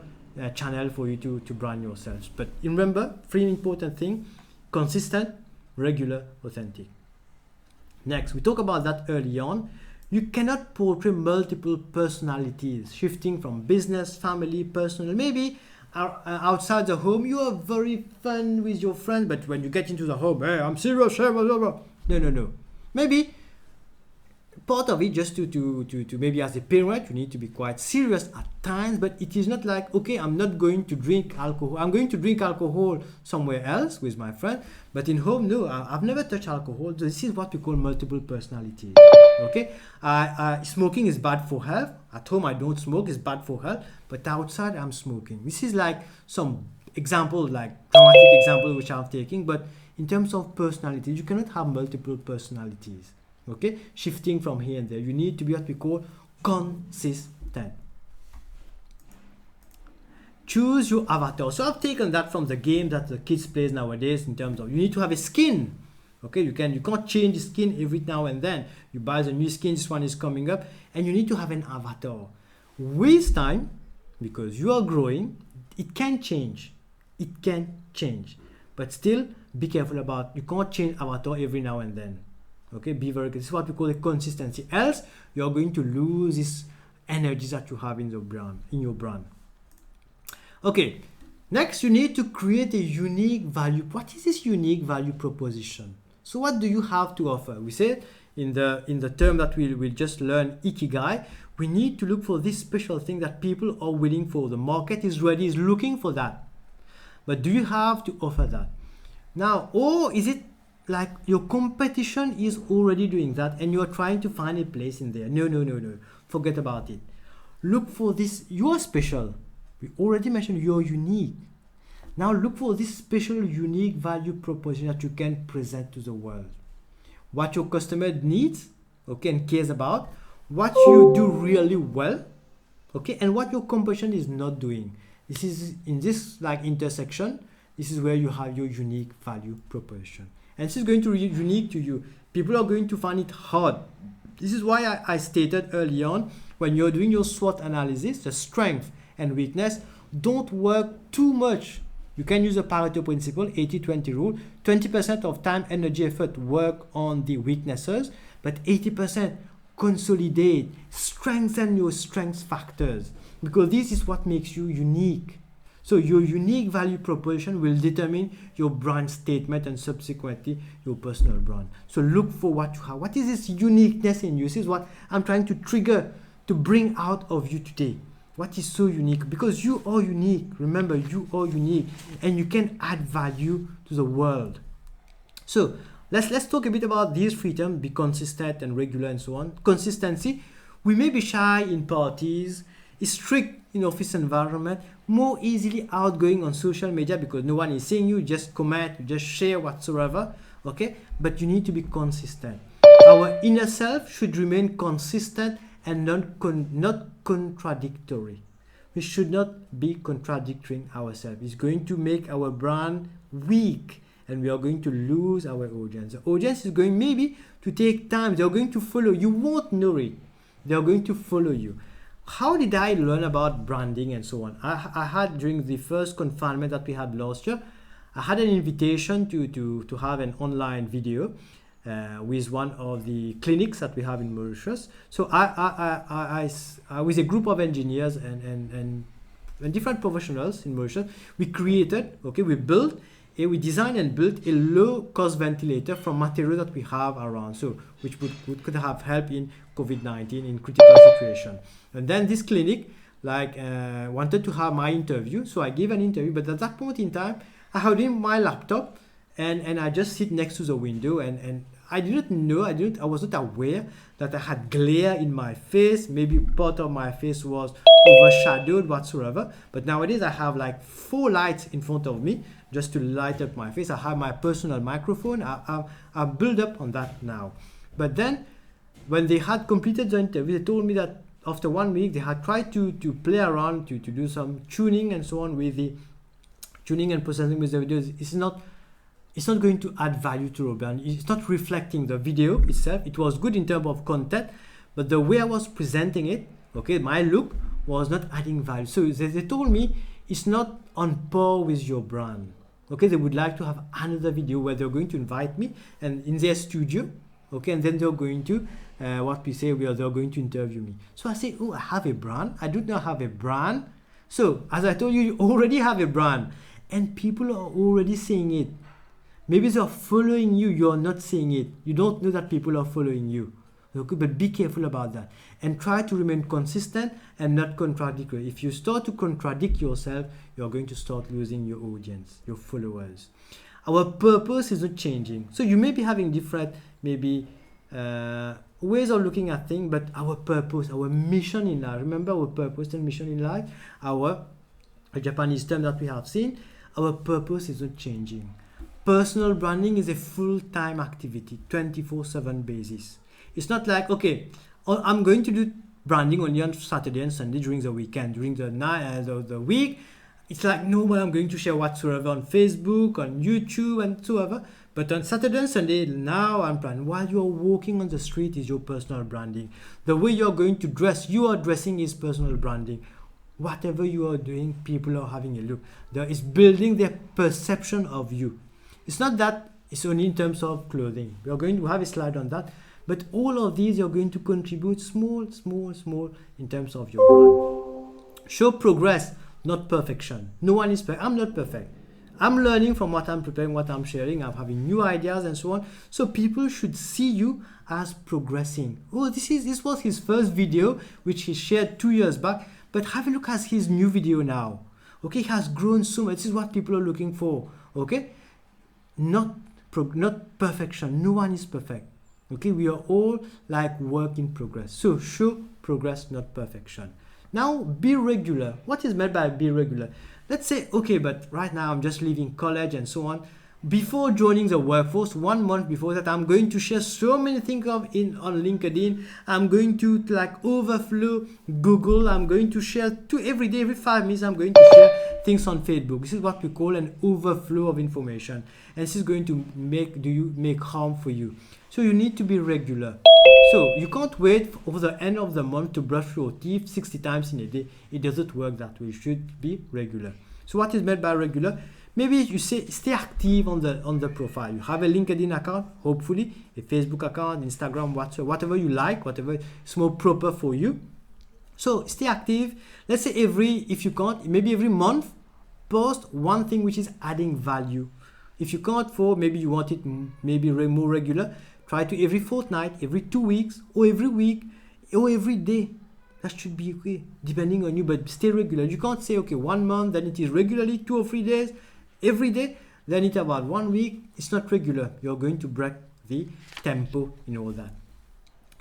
channel for you to brand yourselves. But remember, 3 important things: consistent, regular, authentic. Next, we talked about that early on. You cannot portray multiple personalities, shifting from business, family, personal. Maybe outside the home, you are very fun with your friends, but when you get into the home, hey, I'm serious, blah, blah, blah. No. Maybe part of it, just to maybe as a parent, you need to be quite serious at times, but it is not like, okay, I'm not going to drink alcohol. I'm going to drink alcohol somewhere else with my friend, but in home, no, I've never touched alcohol. So this is what we call multiple personalities. Okay, smoking is bad for health. At home, I don't smoke, it's bad for health, but outside, I'm smoking. This is like some example, like dramatic example which I'm taking, but in terms of personality, you cannot have multiple personalities. Okay, shifting from here and there. You need to be what we call consistent. choose your avatar. So I've taken that from the game that the kids plays nowadays, in terms of you need to have a skin. Okay, you can't change the skin every now and then. You buy the new skin, this one is coming up, and you need to have an avatar. With time, because you are growing, it can change. It can change. But still, be careful about, you can't change avatar every now and then. Okay, be very good. This is what we call a consistency. Else, you're going to lose this energy that you have in your brand. Okay, next you need to create a unique value. What is this unique value proposition? So what do you have to offer? We said in the term that we'll just learn, Ikigai, we need to look for this special thing that people are waiting for. The market is ready, is looking for that. But do you have to offer that? Now, or is it like your competition is already doing that and you're trying to find a place in there? No. Forget about it. Look for this. You're special. We already mentioned you're unique. Now look for this special, unique value proposition that you can present to the world. What your customer needs, okay, and cares about. What you do really well, okay, and what your competition is not doing. This is in this like intersection. This is where you have your unique value proposition, and this is going to be unique to you. People are going to find it hard. This is why I stated early on, when you're doing your SWOT analysis, the strength and weakness, don't work too much. You can use the Pareto principle, 80-20 rule. 20% of time, energy, effort work on the weaknesses, but 80% consolidate, strengthen your strength factors, because this is what makes you unique. So your unique value proposition will determine your brand statement and subsequently your personal brand. So look for what you have. What is this uniqueness in you? This is what I'm trying to trigger, to bring out of you today. What is so unique? Because you are unique. Remember, you are unique and you can add value to the world. So let's talk a bit about these three terms: be consistent and regular and so on. Consistency. We may be shy in parties, strict in office environment, more easily outgoing on social media because no one is seeing you, just comment, you just share whatsoever. Okay, but you need to be consistent. Our inner self should remain consistent and not contradictory. We should not be contradicting ourselves. It's going to make our brand weak and we are going to lose our audience. The audience is going maybe to take time. They're going to follow. You won't know it. They're going to follow you. How did I learn about branding and so on? I had, during the first confinement that we had last year, I had an invitation to have an online video with one of the clinics that we have in Mauritius. So I with a group of engineers and different professionals in Mauritius, we designed and built a low-cost ventilator from material that we have around, so which could have helped in COVID-19 in critical situation. And then this clinic wanted to have my interview, so I gave an interview. But at that point in time, I had in my laptop and I just sit next to the window and I didn't know, I was not aware that I had glare in my face. Maybe part of my face was overshadowed whatsoever. But nowadays I have like 4 lights in front of me just to light up my face. I have my personal microphone. I build up on that now. But then when they had completed the interview, they told me that after 1 week they had tried to play around, to do some tuning and so on with the tuning and processing with the videos. It's not going to add value to your brand. It's not reflecting the video itself. It was good in terms of content, but the way I was presenting it, okay, my look was not adding value. So they told me it's not on par with your brand. Okay, they would like to have another video where they're going to invite me and in their studio, okay, and then they're going to they're going to interview me. So I say, oh, I have a brand. I do not have a brand. So as I told you, you already have a brand and people are already seeing it. Maybe they're following you, you're not seeing it. You don't know that people are following you. Okay, but be careful about that. And try to remain consistent and not contradictory. If you start to contradict yourself, you're going to start losing your audience, your followers. Our purpose is not changing. So you may be having different, ways of looking at things, but our purpose, our mission in life, remember our purpose and mission in life, a Japanese term that we have seen, our purpose is not changing. Personal branding is a full-time activity, 24/7 basis. It's not like, okay, I'm going to do branding only on Saturday and Sunday during the weekend. During the week, it's like normal. I'm going to share whatsoever on Facebook, on YouTube, and so ever. But on Saturday and Sunday, now I'm branding. While you're walking on the street is your personal branding. The way you're going to dress, you are dressing is personal branding. Whatever you are doing, people are having a look. It's building their perception of you. It's not that it's only in terms of clothing. We are going to have a slide on that. But all of these are going to contribute small in terms of your brand. Show progress, not perfection. No one is perfect. I'm not perfect. I'm learning from what I'm preparing, what I'm sharing. I'm having new ideas and so on. So people should see you as progressing. Oh, this was his first video, which he shared 2 years back. But have a look at his new video now. Okay, he has grown so much. This is what people are looking for. Okay, not perfection. No one is perfect. Okay, we are all like work in progress. So show progress, not perfection. Now, be regular. What is meant by be regular? Let's say, okay, but right now I'm just leaving college and so on. Before joining the workforce, 1 month before that, I'm going to share so many things on LinkedIn. I'm going to like overflow Google. I'm going to share every day, every 5 minutes, I'm going to share things on Facebook. This is what we call an overflow of information. And this is going to make harm for you. So you need to be regular. So you can't wait over the end of the month to brush your teeth 60 times in a day. It doesn't work that way. You should be regular. So what is meant by regular? Maybe you say stay active on the profile. You have a LinkedIn account, hopefully, a Facebook account, Instagram, whatever you like, whatever is more proper for you. So stay active. Let's say if you can't, maybe every month, post one thing which is adding value. If you can't, maybe you want it maybe more regular, try to every fortnight, every 2 weeks, or every week, or every day. That should be okay, depending on you, but stay regular. You can't say, okay, 1 month, then it is regularly 2 or 3 days, every day, then it's about 1 week. It's not regular. You're going to break the tempo in all that.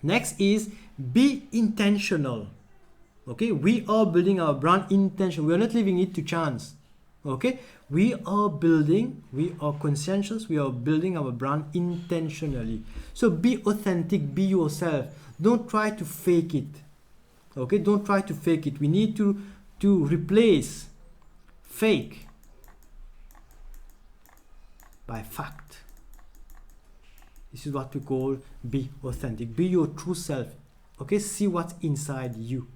Next is be intentional. Okay, we are building our brand intention. We are not leaving it to chance. Okay, we are conscientious, we are building our brand intentionally. So be authentic, be yourself. Don't try to fake it. Okay, don't try to fake it. We need to replace fake by fact. This is what we call be authentic. Be your true self. Okay, see what's inside you.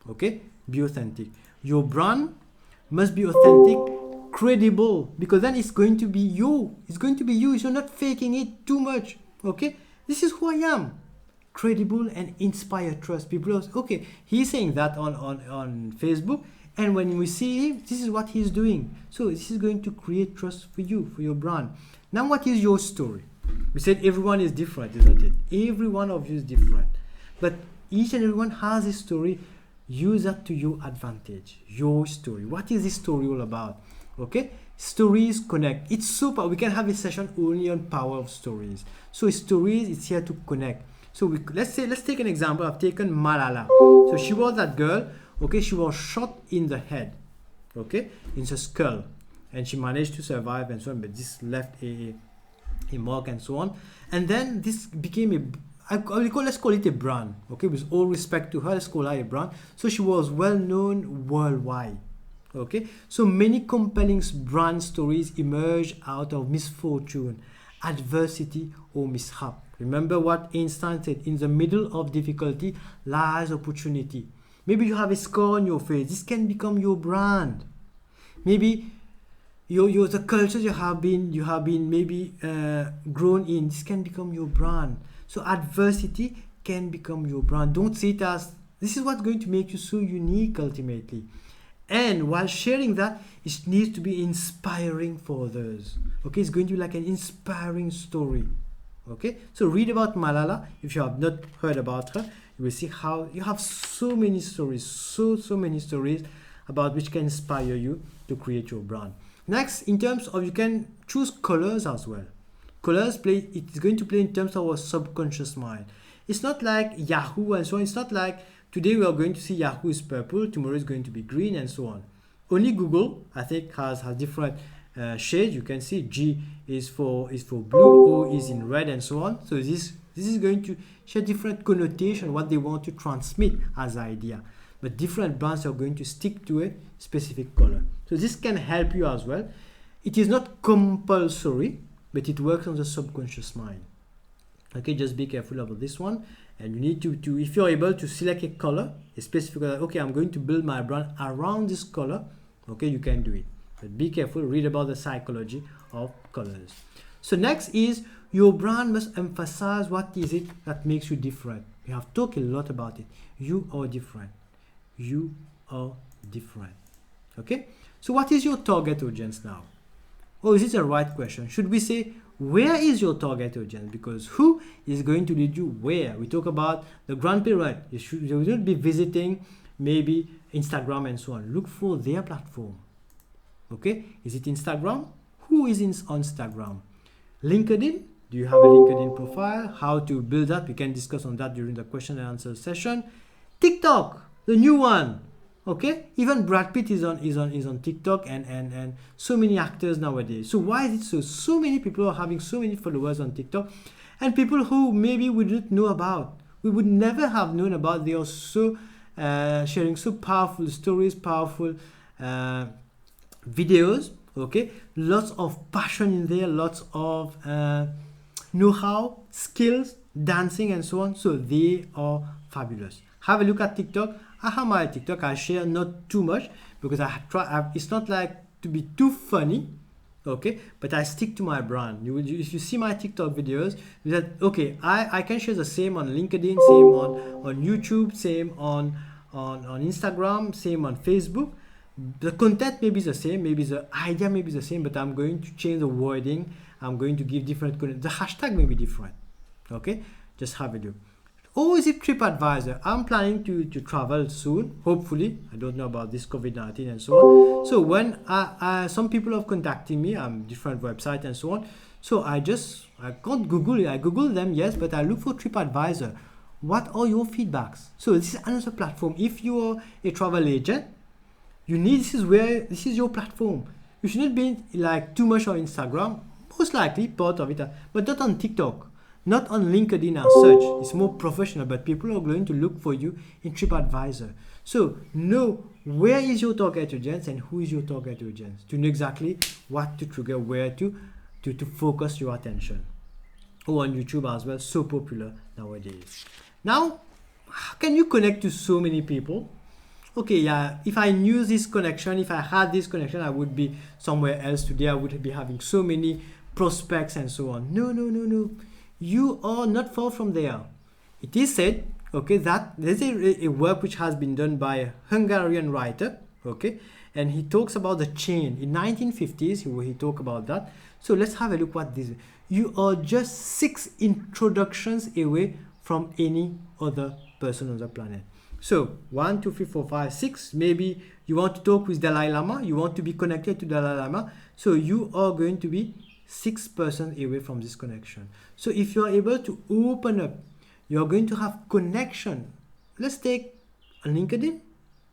Okay, be authentic. Your brand must be authentic, credible, because then it's going to be you. It's going to be you. You're not faking it too much. Okay, this is who I am. Credible and inspire trust. People are okay. He's saying that on Facebook, and when we see him, this is what he's doing. So this is going to create trust for you, for your brand. Now, what is your story? We said everyone is different, isn't it? Every one of you is different, but each and everyone has a story. Use that to your advantage. Your story. What is this story all about? Okay, stories connect. It's super. We can have a session only on power of stories. So stories, it's here to connect. So let's take an example. I've taken Malala. So she was that girl. Okay, she was shot in the head. Okay, in the skull, and she managed to survive and so on. But this left a mark and so on. And then this became let's call it a brand. Okay, with all respect to her, let's call her a brand. So she was well known worldwide. Okay, so many compelling brand stories emerge out of misfortune, adversity, or mishap. Remember what Einstein said: in the middle of difficulty lies opportunity. Maybe you have a scar on your face. This can become your brand. Maybe the culture you have been maybe grown in. This can become your brand. So adversity can become your brand. Don't see it as this is what's going to make you so unique ultimately. And while sharing that, it needs to be inspiring for others. Okay, it's going to be like an inspiring story. Okay, so read about Malala. If you have not heard about her, you will see how you have so many stories, so many stories about which can inspire you to create your brand. Next, in terms of, you can choose colors as well. Colors it's going to play in terms of our subconscious mind. It's not like Yahoo and so on. It's not like today we are going to see Yahoo is purple, tomorrow is going to be green and so on. Only Google, I think, has different shades. You can see G is for blue, O is in red and so on. So this is going to share different connotation, what they want to transmit as idea. But different brands are going to stick to a specific color. So this can help you as well. It is not compulsory, but it works on the subconscious mind. Okay, just be careful about this one. And you need to if you're able to select a color, a specific color, okay, I'm going to build my brand around this color, okay, you can do it. But be careful, read about the psychology of colors. So next is your brand must emphasize what is it that makes you different. We have talked a lot about it. You are different. You are different. Okay, so what is your target audience now? Oh, is it the right question? Should we say, where is your target audience? Because who is going to lead you where? We talk about the grand pyramid. You should be visiting maybe Instagram and so on. Look for their platform. Okay, is it Instagram? Who is on Instagram? LinkedIn? Do you have a LinkedIn profile? How to build that? We can discuss on that during the question and answer session. TikTok, the new one. Okay, even Brad Pitt is on TikTok, and so many actors nowadays. So why is it so many people are having so many followers on TikTok, and people who maybe we didn't know about, we would never have known about. They are so sharing so powerful stories, powerful videos. Okay, lots of passion in there, lots of know-how, skills, dancing and so on. So they are fabulous. Have a look at TikTok. I have my TikTok. I share not too much because it's not like to be too funny, okay, but I stick to my brand. If you see my TikTok videos, that okay, I can share the same on LinkedIn, same on YouTube, same on Instagram, same on Facebook. The content may be the same, maybe the idea may be the same, but I'm going to change the wording. I'm going to give different content. The hashtag may be different. Okay, just have a look. Or is it TripAdvisor? I'm planning to travel soon, hopefully. I don't know about this COVID-19 and so on. So when some people have contacted me, different websites and so on. So I can't Google it. I Google them, yes, but I look for TripAdvisor. What are your feedbacks? So this is another platform. If you are a travel agent, this is your platform. You shouldn't be like too much on Instagram, most likely part of it, but not on TikTok. Not on LinkedIn as such. It's more professional, but people are going to look for you in TripAdvisor. So know where is your target audience and who is your target audience to know exactly what to trigger, where to focus your attention. Or on YouTube as well, so popular nowadays. Now, how can you connect to so many people? Okay, yeah, if I knew this connection, if I had this connection, I would be somewhere else today. I would be having so many prospects and so on. No. You are not far from there. It is said, okay, that there's a work which has been done by a Hungarian writer, okay, and he talks about the chain. In 1950s, he talked about that. So let's have a look what this is. You are just 6 introductions away from any other person on the planet. So 1, 2, 3, 4, 5, 6. Maybe you want to talk with Dalai Lama. You want to be connected to Dalai Lama. So you are going to be 6 persons away from this connection. So if you are able to open up, you are going to have connection. Let's take a LinkedIn.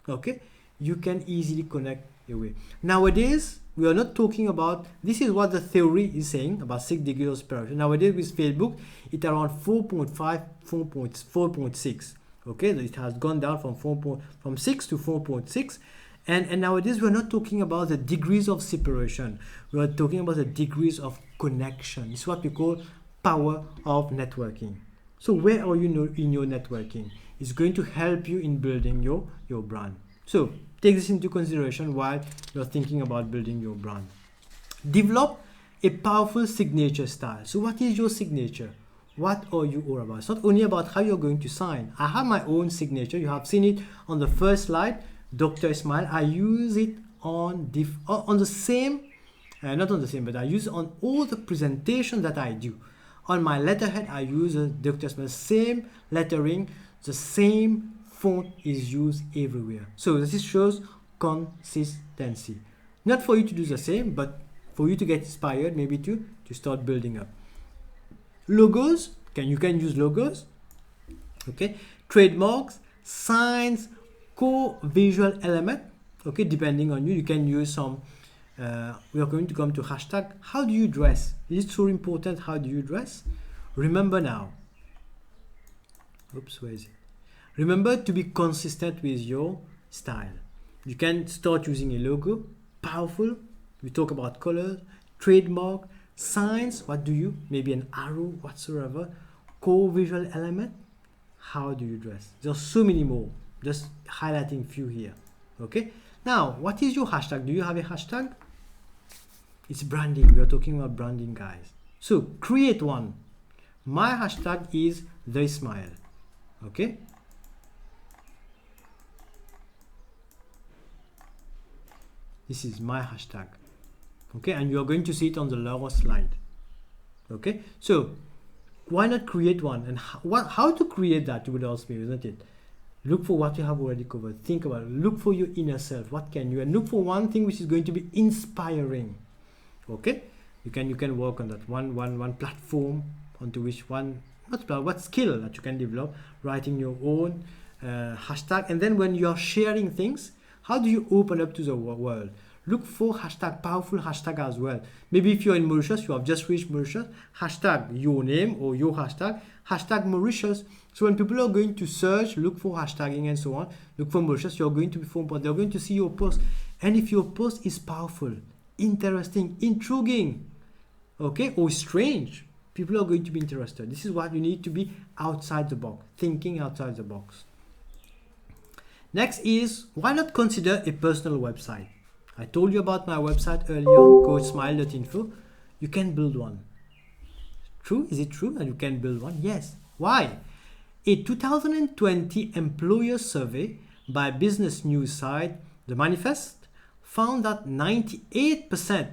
Okay, you can easily connect away. Nowadays, we are not talking about, this is what the theory is saying about 6 degrees of separation. Nowadays with Facebook, it's around 4.5, 4.6. Okay, so it has gone down from 6 to 4.6. And nowadays we're not talking about the degrees of separation. We are talking about the degrees of connection. It's what we call power of networking. So where are you in your networking? It's going to help you in building your brand. So take this into consideration while you're thinking about building your brand. Develop a powerful signature style. So what is your signature? What are you all about? It's not only about how you're going to sign. I have my own signature. You have seen it on the first slide. Dr. Ismael, I use it on the same, not on the same, but I use it on all the presentations that I do. On my letterhead, I use Dr. Ismael, same lettering, the same font is used everywhere. So this shows consistency. Not for you to do the same, but for you to get inspired, maybe to start building up. Logos, you can use logos, okay? Trademarks, signs, core visual element, okay, depending on you. You can use some, we are going to come to hashtag. How do you dress? Is it so important? How do you dress? Remember now. Oops, where is it? Remember to be consistent with your style. You can start using a logo, powerful. We talk about colors, trademark, signs. What do you? Maybe an arrow, whatsoever. Core visual element. How do you dress? There's so many more. Just highlighting few here. Okay. Now, what is your hashtag? Do you have a hashtag? It's branding. We are talking about branding, guys. So create one. My hashtag is the Ismael. Okay. This is my hashtag. Okay, and you are going to see it on the lower slide. Okay, so why not create one? And how to create that, you would ask me, isn't it? Look for what you have already covered. Think about it. Look for your inner self. What can you? And look for one thing which is going to be inspiring. Okay, you can work on that one platform onto which what skill that you can develop, writing your own hashtag. And then when you are sharing things, how do you open up to the world? Look for hashtag, powerful hashtag as well. Maybe if you're in Mauritius, you have just reached Mauritius, hashtag your name or your hashtag Mauritius. So when people are going to search, look for hashtagging and so on, look for Mauritius, you're going to be formed, but they're going to see your post. And if your post is powerful, interesting, intriguing, okay, or strange, people are going to be interested. This is what you need to be outside the box, thinking outside the box. Next is, why not consider a personal website? I told you about my website earlier on, coachsmile.info. You can build one. True? Is it true that you can build one? Yes. Why? A 2020 employer survey by business news site The Manifest found that 98%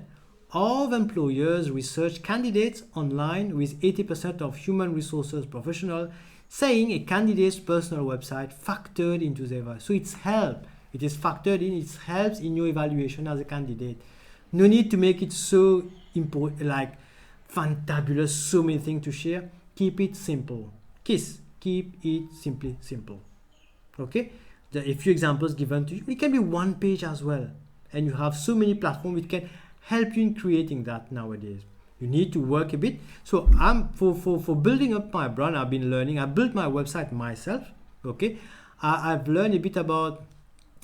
of employers research candidates online, with 80% of human resources professionals saying a candidate's personal website factored into their evaluation. So it's help. It is factored in. It helps in your evaluation as a candidate. No need to make it so important, like fantabulous, so many things to share. Keep it simple. Keep it simply simple. Okay. A few examples given to you. It can be one page as well, and you have so many platforms which can help you in creating that nowadays. You need to work a bit. So I'm for building up my brand. I've been learning. I built my website myself. Okay, I've learned a bit about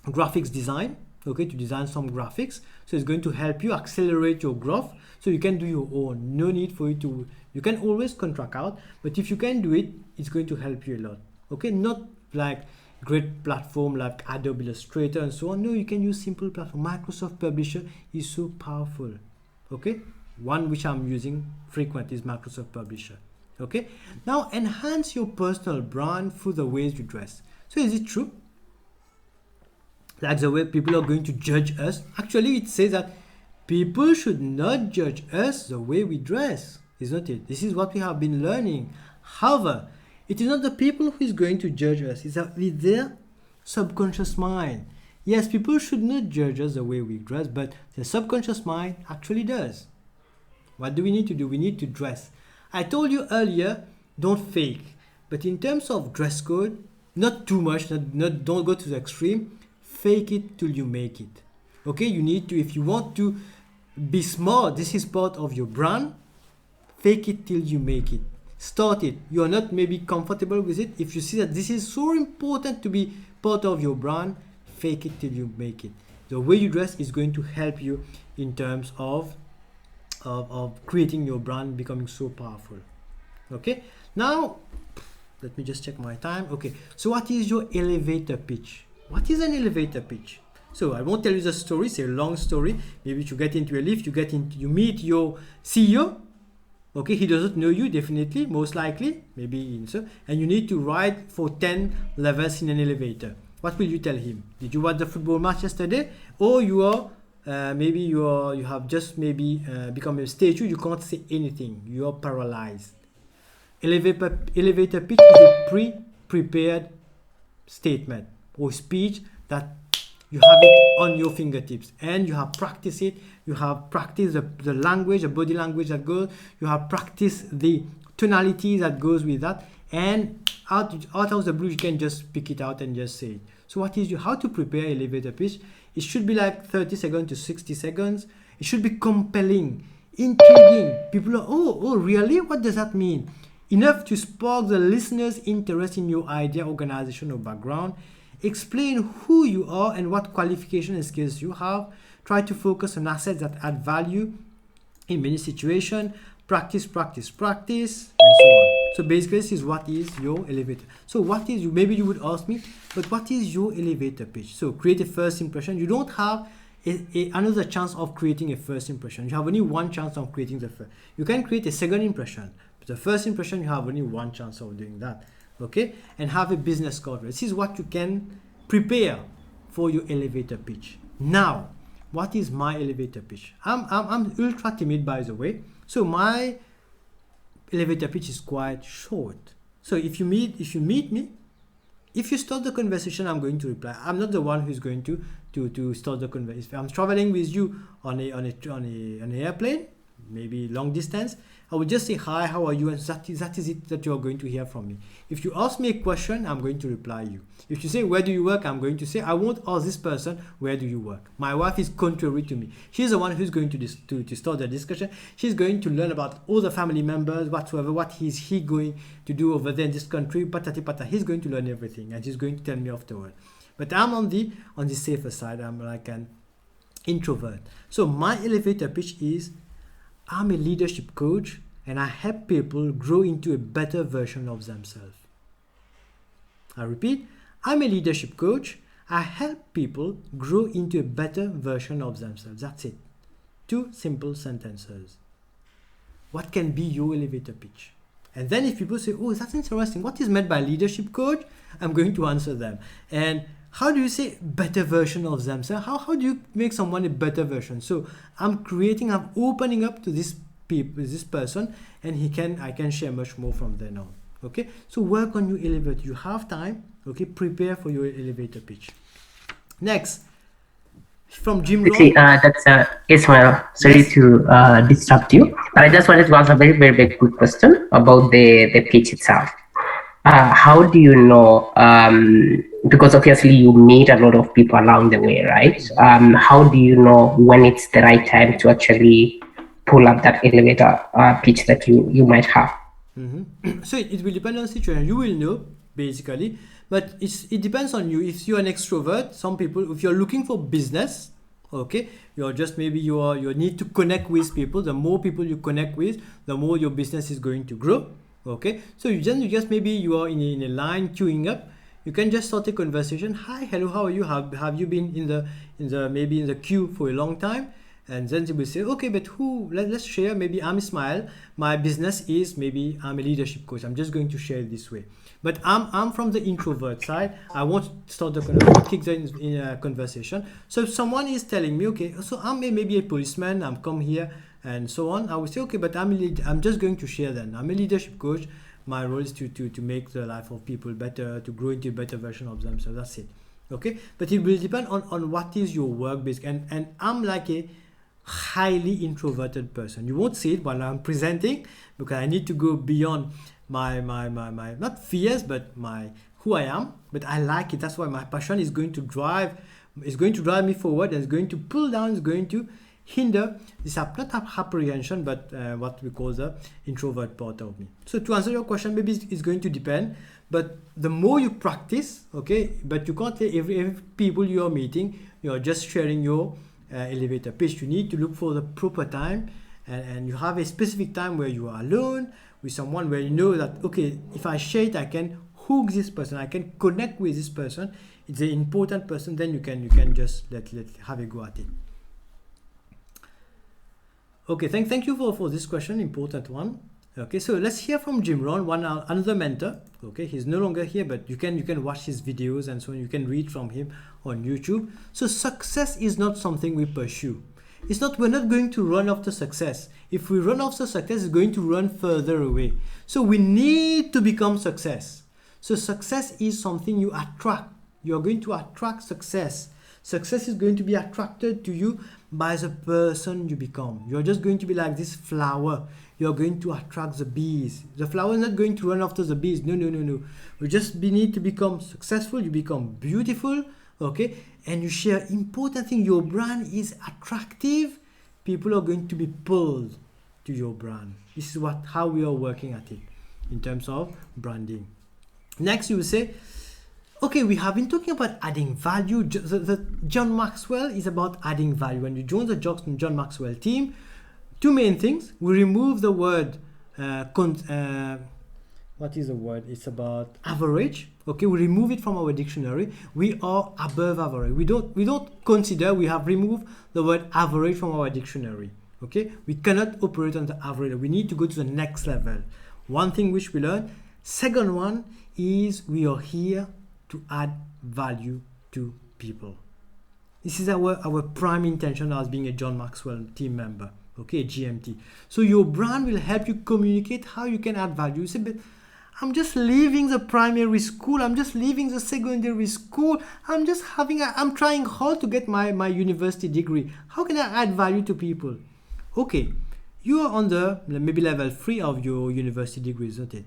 graphics design. Okay, to design some graphics. So it's going to help you accelerate your growth. So you can do your own. No need for you to. You can always contract out, but if you can do it, it's going to help you a lot. Okay, not like great platform like Adobe Illustrator and so on. No, you can use simple platform. Microsoft Publisher is so powerful. Okay. One which I'm using frequent is Microsoft Publisher. Okay. Now enhance your personal brand through the ways you dress. So is it true? Like the way people are going to judge us. Actually, it says that people should not judge us the way we dress, isn't it? This is what we have been learning. However, it is not the people who is going to judge us. It's with their subconscious mind. Yes, people should not judge us the way we dress, but the subconscious mind actually does. What do we need to do? We need to dress. I told you earlier, don't fake. But in terms of dress code, not too much, don't go to the extreme. Fake it till you make it. Okay, you need to, if you want to be smart, this is part of your brand. Fake it till you make it. Start it. You are not maybe comfortable with it. If you see that this is so important to be part of your brand, fake it till you make it. The way you dress is going to help you in terms of creating your brand, becoming so powerful. Okay, now let me just check my time. Okay, so what is your elevator pitch? What is an elevator pitch? So I won't tell you the story. It's a long story. Maybe you get into a lift, you meet your CEO. Okay, he doesn't know you, definitely, most likely, maybe so, and you need to ride for 10 levels in an elevator. What will you tell him? Did you watch the football match yesterday? Or you are you have just become a statue. You can't say anything. You are paralyzed. Elevator pitch is a pre-prepared statement or speech that you have it on your fingertips, and you have practiced it. You have practiced the language, the body language that goes. You have practiced the tonality that goes with that, and out of the blue you can just pick it out and just say it. So what is how to prepare elevator pitch? It should be like 30 seconds to 60 seconds. It should be compelling, intriguing. People are, oh, really? What does that mean? Enough to spark the listener's interest in your idea, organization, or background. Explain who you are and what qualifications and skills you have. Try to focus on assets that add value in many situations. Practice, practice, practice, and so on. So basically, this is what is your elevator. So what is you? Maybe you would ask me, but what is your elevator pitch? So create a first impression. You don't have another chance of creating a first impression. You have only one chance of creating the first. You can create a second impression, but the first impression you have only one chance of doing that. Okay, and have a business card. This is what you can prepare for your elevator pitch. Now, what is my elevator pitch? I'm ultra timid, by the way. So my elevator pitch is quite short. So if you meet me, if you start the conversation, I'm going to reply. I'm not the one who's going to start the conversation. If I'm traveling with you on an airplane, maybe long distance, I would just say hi, how are you, and that is it that you are going to hear from me. If you ask me a question, I'm going to reply you. If you say where do you work, I'm going to say I won't ask this person where do you work. My wife is contrary to me. She's the one who's going to start the discussion. She's going to learn about all the family members, whatsoever, what is he going to do over there in this country, patati patata. He's going to learn everything, and she's going to tell me afterward. But I'm on the safer side. I'm like an introvert. So my elevator pitch is, I'm a leadership coach and I help people grow into a better version of themselves. I repeat, I'm a leadership coach. I help people grow into a better version of themselves. That's it. 2 simple sentences. What can be your elevator pitch? And then if people say, oh, that's interesting, what is meant by leadership coach? I'm going to answer them. And how do you say better version of themselves? How do you make someone a better version? So I'm opening up to this person, and I can share much more from then on. Okay, so work on your elevator. You have time. Okay, prepare for your elevator pitch. Next, from Jim Rohn. See, that's Ismael. Sorry Yes. to disrupt you, but I just wanted to ask a very, very, very good question about the pitch itself. How do you know, because obviously you meet a lot of people along the way, right? How do you know when it's the right time to actually pull up that elevator pitch that you might have? So it will depend on the situation. You will know, basically, but it depends on you. If you're an extrovert, some people, if you're looking for business, okay, you're just maybe you need to connect with people. The more people you connect with, the more your business is going to grow. Okay, so you just maybe you are in a line queuing up. You can just start a conversation. Hi, hello, how are you? Have you been in the queue for a long time? And then they will say, okay, but let's share. Maybe I'm Ismail. My business is, maybe I'm a leadership coach. I'm just going to share it this way. But I'm from the introvert side. I won't start the kick in a conversation. So if someone is telling me, okay, so I'm maybe a policeman, I'm come here and so on, I would say, okay, but I'm just going to share then. I'm a leadership coach. My role is to make the life of people better, to grow into a better version of them. So that's it. Okay, but it will depend on what is your work basic. And I'm like a highly introverted person. You won't see it while I'm presenting, because I need to go beyond my not fears, but my who I am. But I like it. That's why my passion is going to drive me forward, and is going to pull down, is going to hinder this not apprehension, but what we call the introvert part of me. So to answer your question, maybe it's going to depend, but the more you practice, okay, but you can't say every people you are meeting, you are just sharing your elevator pitch. You need to look for the proper time, and you have a specific time where you are alone with someone, where you know that, okay, if I share it, I can hook this person, I can connect with this person, it's an important person, then you can just let have a go at it. Okay, thank you for this question, important one. Okay, so let's hear from Jim Rohn, another mentor. Okay, he's no longer here, but you can watch his videos and so on. You can read from him on YouTube. So success is not something we pursue. We're not going to run after success. If we run after success, it's going to run further away. So we need to become success. So success is something you attract. You're going to attract success. Success is going to be attracted to you by the person you become. You're just going to be like this flower. You're going to attract the bees. The flower is not going to run after the bees. No. You just need to become successful. You become beautiful, okay? And you share important thing. Your brand is attractive. People are going to be pulled to your brand. This is how we are working at it in terms of branding. Next, you will say, Okay, we have been talking about adding value. The John Maxwell is about adding value. When you join the John Maxwell team, two main things. We remove the word, what is the word? It's about average. Okay, we remove it from our dictionary. We are above average. We don't consider, we have removed the word average from our dictionary. Okay, we cannot operate on the average. We need to go to the next level. One thing which we learned. Second one is we are here to add value to people. This is our prime intention as being a John Maxwell team member, okay, GMT. So your brand will help you communicate how you can add value. You say, but I'm just leaving the primary school, I'm just leaving the secondary school, I'm trying hard to get my university degree. How can I add value to people? Okay, you are on the maybe level 3 of your university degree, isn't it?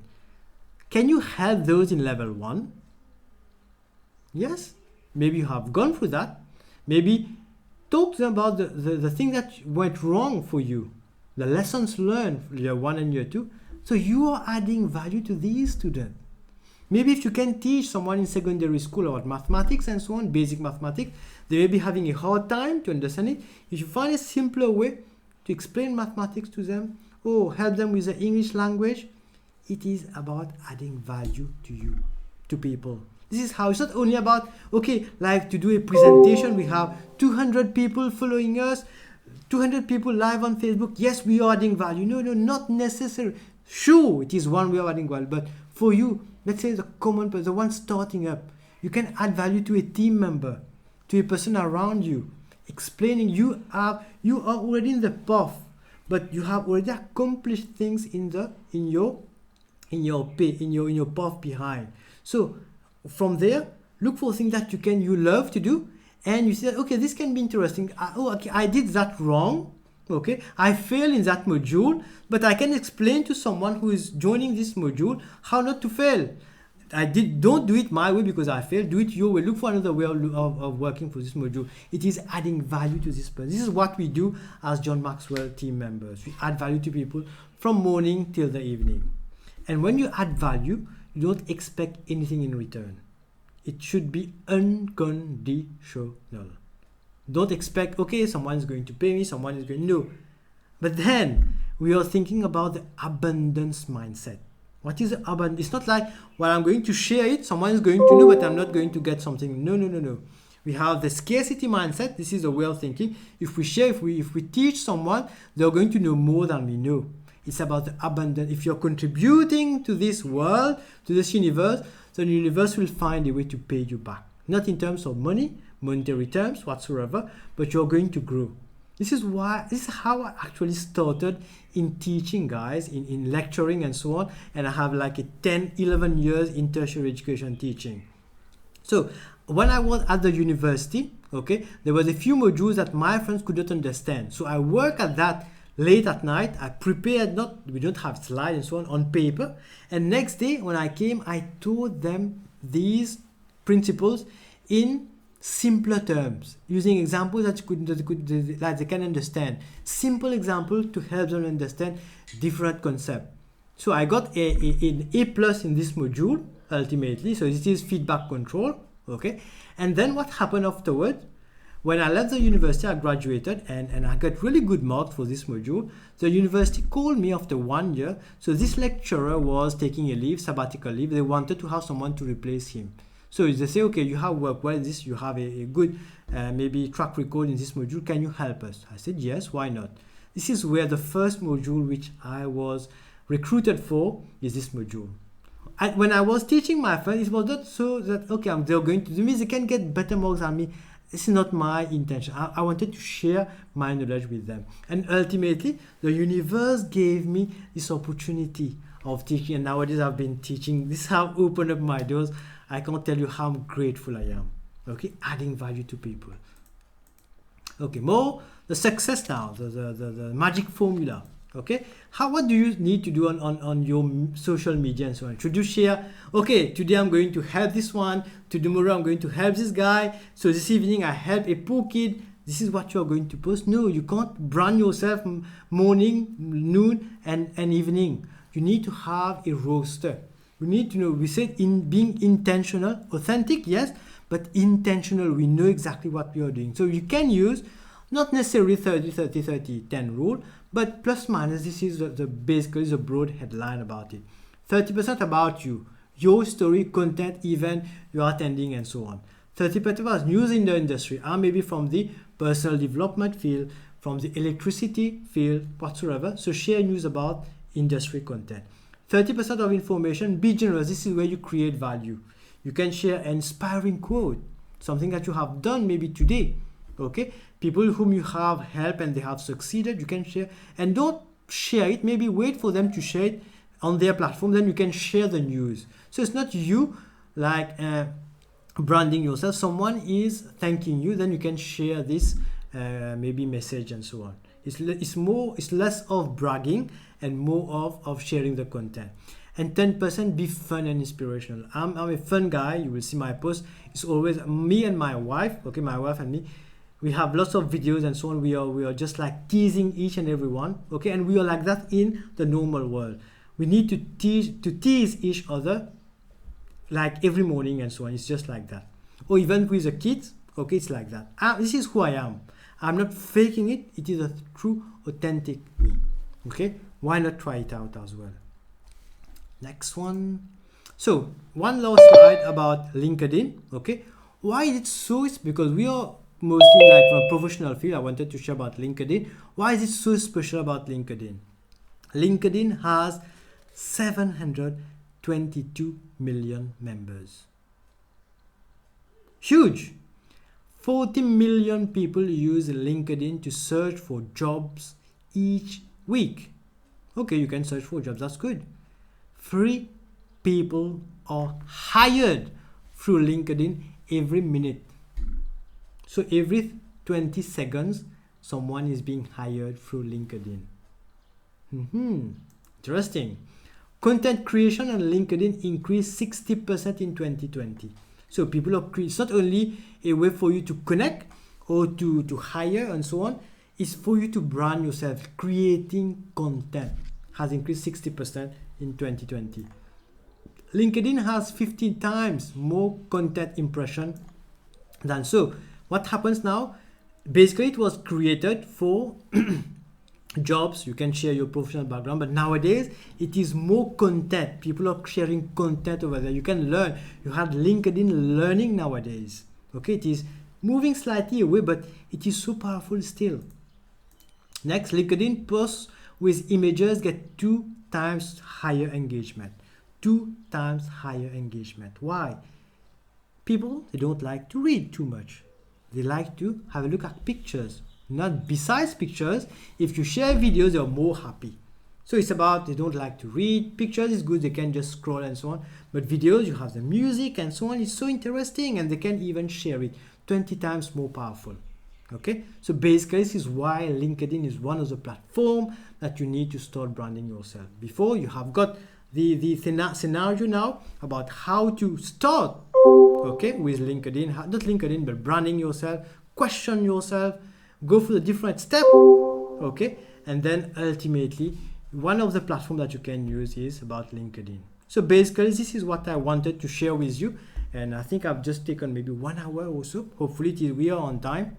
Can you help those in level 1? Yes, maybe you have gone through that. Maybe talk to them about the thing that went wrong for you, the lessons learned year 1 and year 2. So you are adding value to these students. Maybe if you can teach someone in secondary school about mathematics and so on, basic mathematics, they may be having a hard time to understand it. If you find a simpler way to explain mathematics to them, or help them with the English language, it is about adding value to you, to people. This is how it's not only about, okay, like to do a presentation, we have 200 people following us, 200 people live on Facebook. Yes, we are adding value. No, not necessary. Sure, it is one way of adding value, but for you, let's say the common person, the one starting up, you can add value to a team member, to a person around you, explaining you are already in the path, but you have already accomplished things in your path behind. So from there, look for things that you love to do, and you say, okay, this can be interesting. Okay, I did that wrong. Okay, I failed in that module, but I can explain to someone who is joining this module how not to fail. Don't do it my way because I failed. Do it your way. Look for another way of working for this module. It is adding value to this person. This is what we do as John Maxwell team members. We add value to people from morning till the evening. And when you add value, you don't expect anything in return. It should be unconditional. Don't expect, okay, someone is going to pay me, no. But then we are thinking about the abundance mindset. What is abundance? It's not like, well, I'm going to share it, someone is going to know, but I'm not going to get something. No. We have the scarcity mindset. This is a way of thinking. If we share, if we teach someone, they're going to know more than we know. It's about the abundance. If you're contributing to this world, to this universe, the universe will find a way to pay you back. Not in terms of money, monetary terms whatsoever, but you're going to grow. This is how I actually started in teaching, guys, in lecturing and so on. And I have like a 10-11 years in tertiary education teaching. So when I was at the university, okay, there was a few modules that my friends could not understand. So I work at that late at night. I prepared, we don't have slides and so on paper. And next day when I came, I taught them these principles in simpler terms, using examples that they can understand. Simple example to help them understand different concept. So I got an A+ in this module ultimately. So this is feedback control. Okay. And then what happened afterward? When I left the university, I graduated and I got really good marks for this module. The university called me after 1 year. So this lecturer was taking a leave, sabbatical leave. They wanted to have someone to replace him. So they say, okay, you have worked well, you have a good maybe track record in this module. Can you help us? I said, yes, why not? This is where the first module which I was recruited for is this module. And when I was teaching my friends, it was not so that, okay, they're going to do me, they can get better marks than me. This is not my intention. I wanted to share my knowledge with them. And ultimately, the universe gave me this opportunity of teaching. And nowadays I've been teaching. This has opened up my doors. I can't tell you how grateful I am. Okay, adding value to people. Okay, more the success now, the magic formula. Okay, what do you need to do on your social media and so on? Should you share, okay, today I'm going to help this one, tomorrow I'm going to help this guy, so this evening I help a poor kid. This is what you're going to post. No, you can't brand yourself morning, noon and evening. You need to have a roster. We need to know, we said in being intentional, authentic, yes, but intentional. We know exactly what we are doing. So you can use not necessarily 30-30-30-10 rule, but plus minus. This is the basically the broad headline about it. 30% about you, your story, content, event you are attending, and so on. 30% about news in the industry, or maybe from the personal development field, from the electricity field, whatsoever. So share news about industry content. 30% of information, be generous. This is where you create value. You can share an inspiring quote, something that you have done maybe today. Okay, people whom you have helped and they have succeeded, you can share. And don't share it, maybe wait for them to share it on their platform, then you can share the news. So it's not you like branding yourself. Someone is thanking you, then you can share this maybe message and so on. It's less of bragging and more of sharing the content. And 10% be fun and inspirational. I'm a fun guy. You will see my post. It's always me and my wife. Okay, my wife and me. We have lots of videos and so on. We are just like teasing each and every one. Okay, and we are like that in the normal world. We need to tease each other like every morning and so on. It's just like that. Or even with the kids. Okay, it's like that. This is who I am. I'm not faking it. It is a true, authentic me. Okay, why not try it out as well? Next one. So one last slide about LinkedIn. Okay, why is it so? It's because we are mostly like from a professional field. I wanted to share about LinkedIn. Why is it so special about LinkedIn? LinkedIn has 722 million members. Huge. 40 million people use LinkedIn to search for jobs each week. Okay, you can search for jobs, that's good. 3 people are hired through LinkedIn every minute. So every 20 seconds, someone is being hired through LinkedIn. Interesting. Content creation on LinkedIn increased 60% in 2020. So people are creating, it's not only a way for you to connect or to hire and so on, it's for you to brand yourself. Creating content has increased 60% in 2020. LinkedIn has 15 times more content impression than so. What happens now? Basically, it was created for jobs. You can share your professional background, but nowadays it is more content. People are sharing content over there. You can learn. You have LinkedIn Learning nowadays. Okay, it is moving slightly away, but it is so powerful still. Next, LinkedIn posts with images get 2 times higher engagement. 2 times higher engagement. Why? People, they don't like to read too much. They like to have a look at pictures. Not besides pictures. If you share videos, they are more happy. So it's about, they don't like to read. Pictures is good, they can just scroll and so on. But videos, you have the music and so on. It's so interesting, and they can even share it 20 times more powerful. Okay, so basically this is why LinkedIn is one of the platforms that you need to start branding yourself. Before, you have got the scenario now about how to start, okay, with LinkedIn, not LinkedIn, but branding yourself, question yourself, go through the different steps, okay, and then ultimately one of the platforms that you can use is about LinkedIn. So basically this is what I wanted to share with you, and I think I've just taken maybe 1 hour or so. Hopefully we are on time.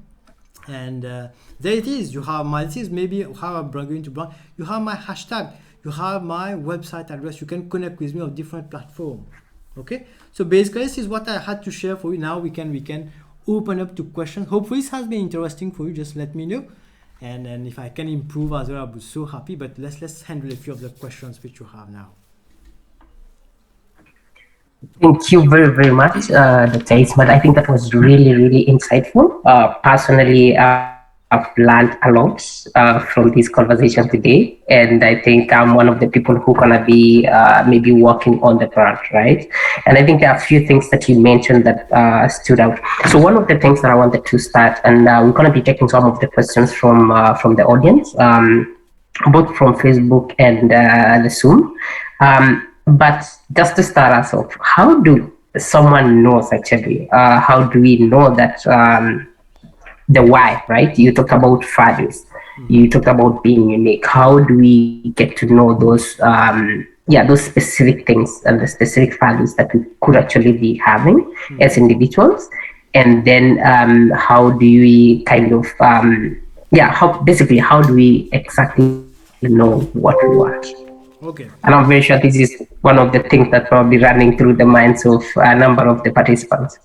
And there it is. You have my, this is maybe how I'm going to brand. You have my hashtag, you have my website address. You can connect with me on different platforms. Okay, so basically this is what I had to share for you. Now we can open up to questions. Hopefully this has been interesting for you. Just let me know, and if I can improve as well, I'll be so happy. But let's handle a few of the questions which you have now. Thank you very, very much, Dr. Ismail. I think that was really, really insightful. Personally, I've learned a lot from this conversation today, and I think I'm one of the people who gonna be maybe working on the brand, right? And I think there are a few things that you mentioned that stood out. So one of the things that I wanted to start, and we're gonna be taking some of the questions from the audience, both from Facebook and the Zoom. But just to start us off, how do someone knows actually? How do we know that the why, right? You talked about values. You talked about being unique. How do we get to know those those specific things and the specific values that we could actually be having as individuals. And then how do we kind of how do we exactly know what we want? Okay. And I'm very sure this is one of the things that probably running through the minds of a number of the participants.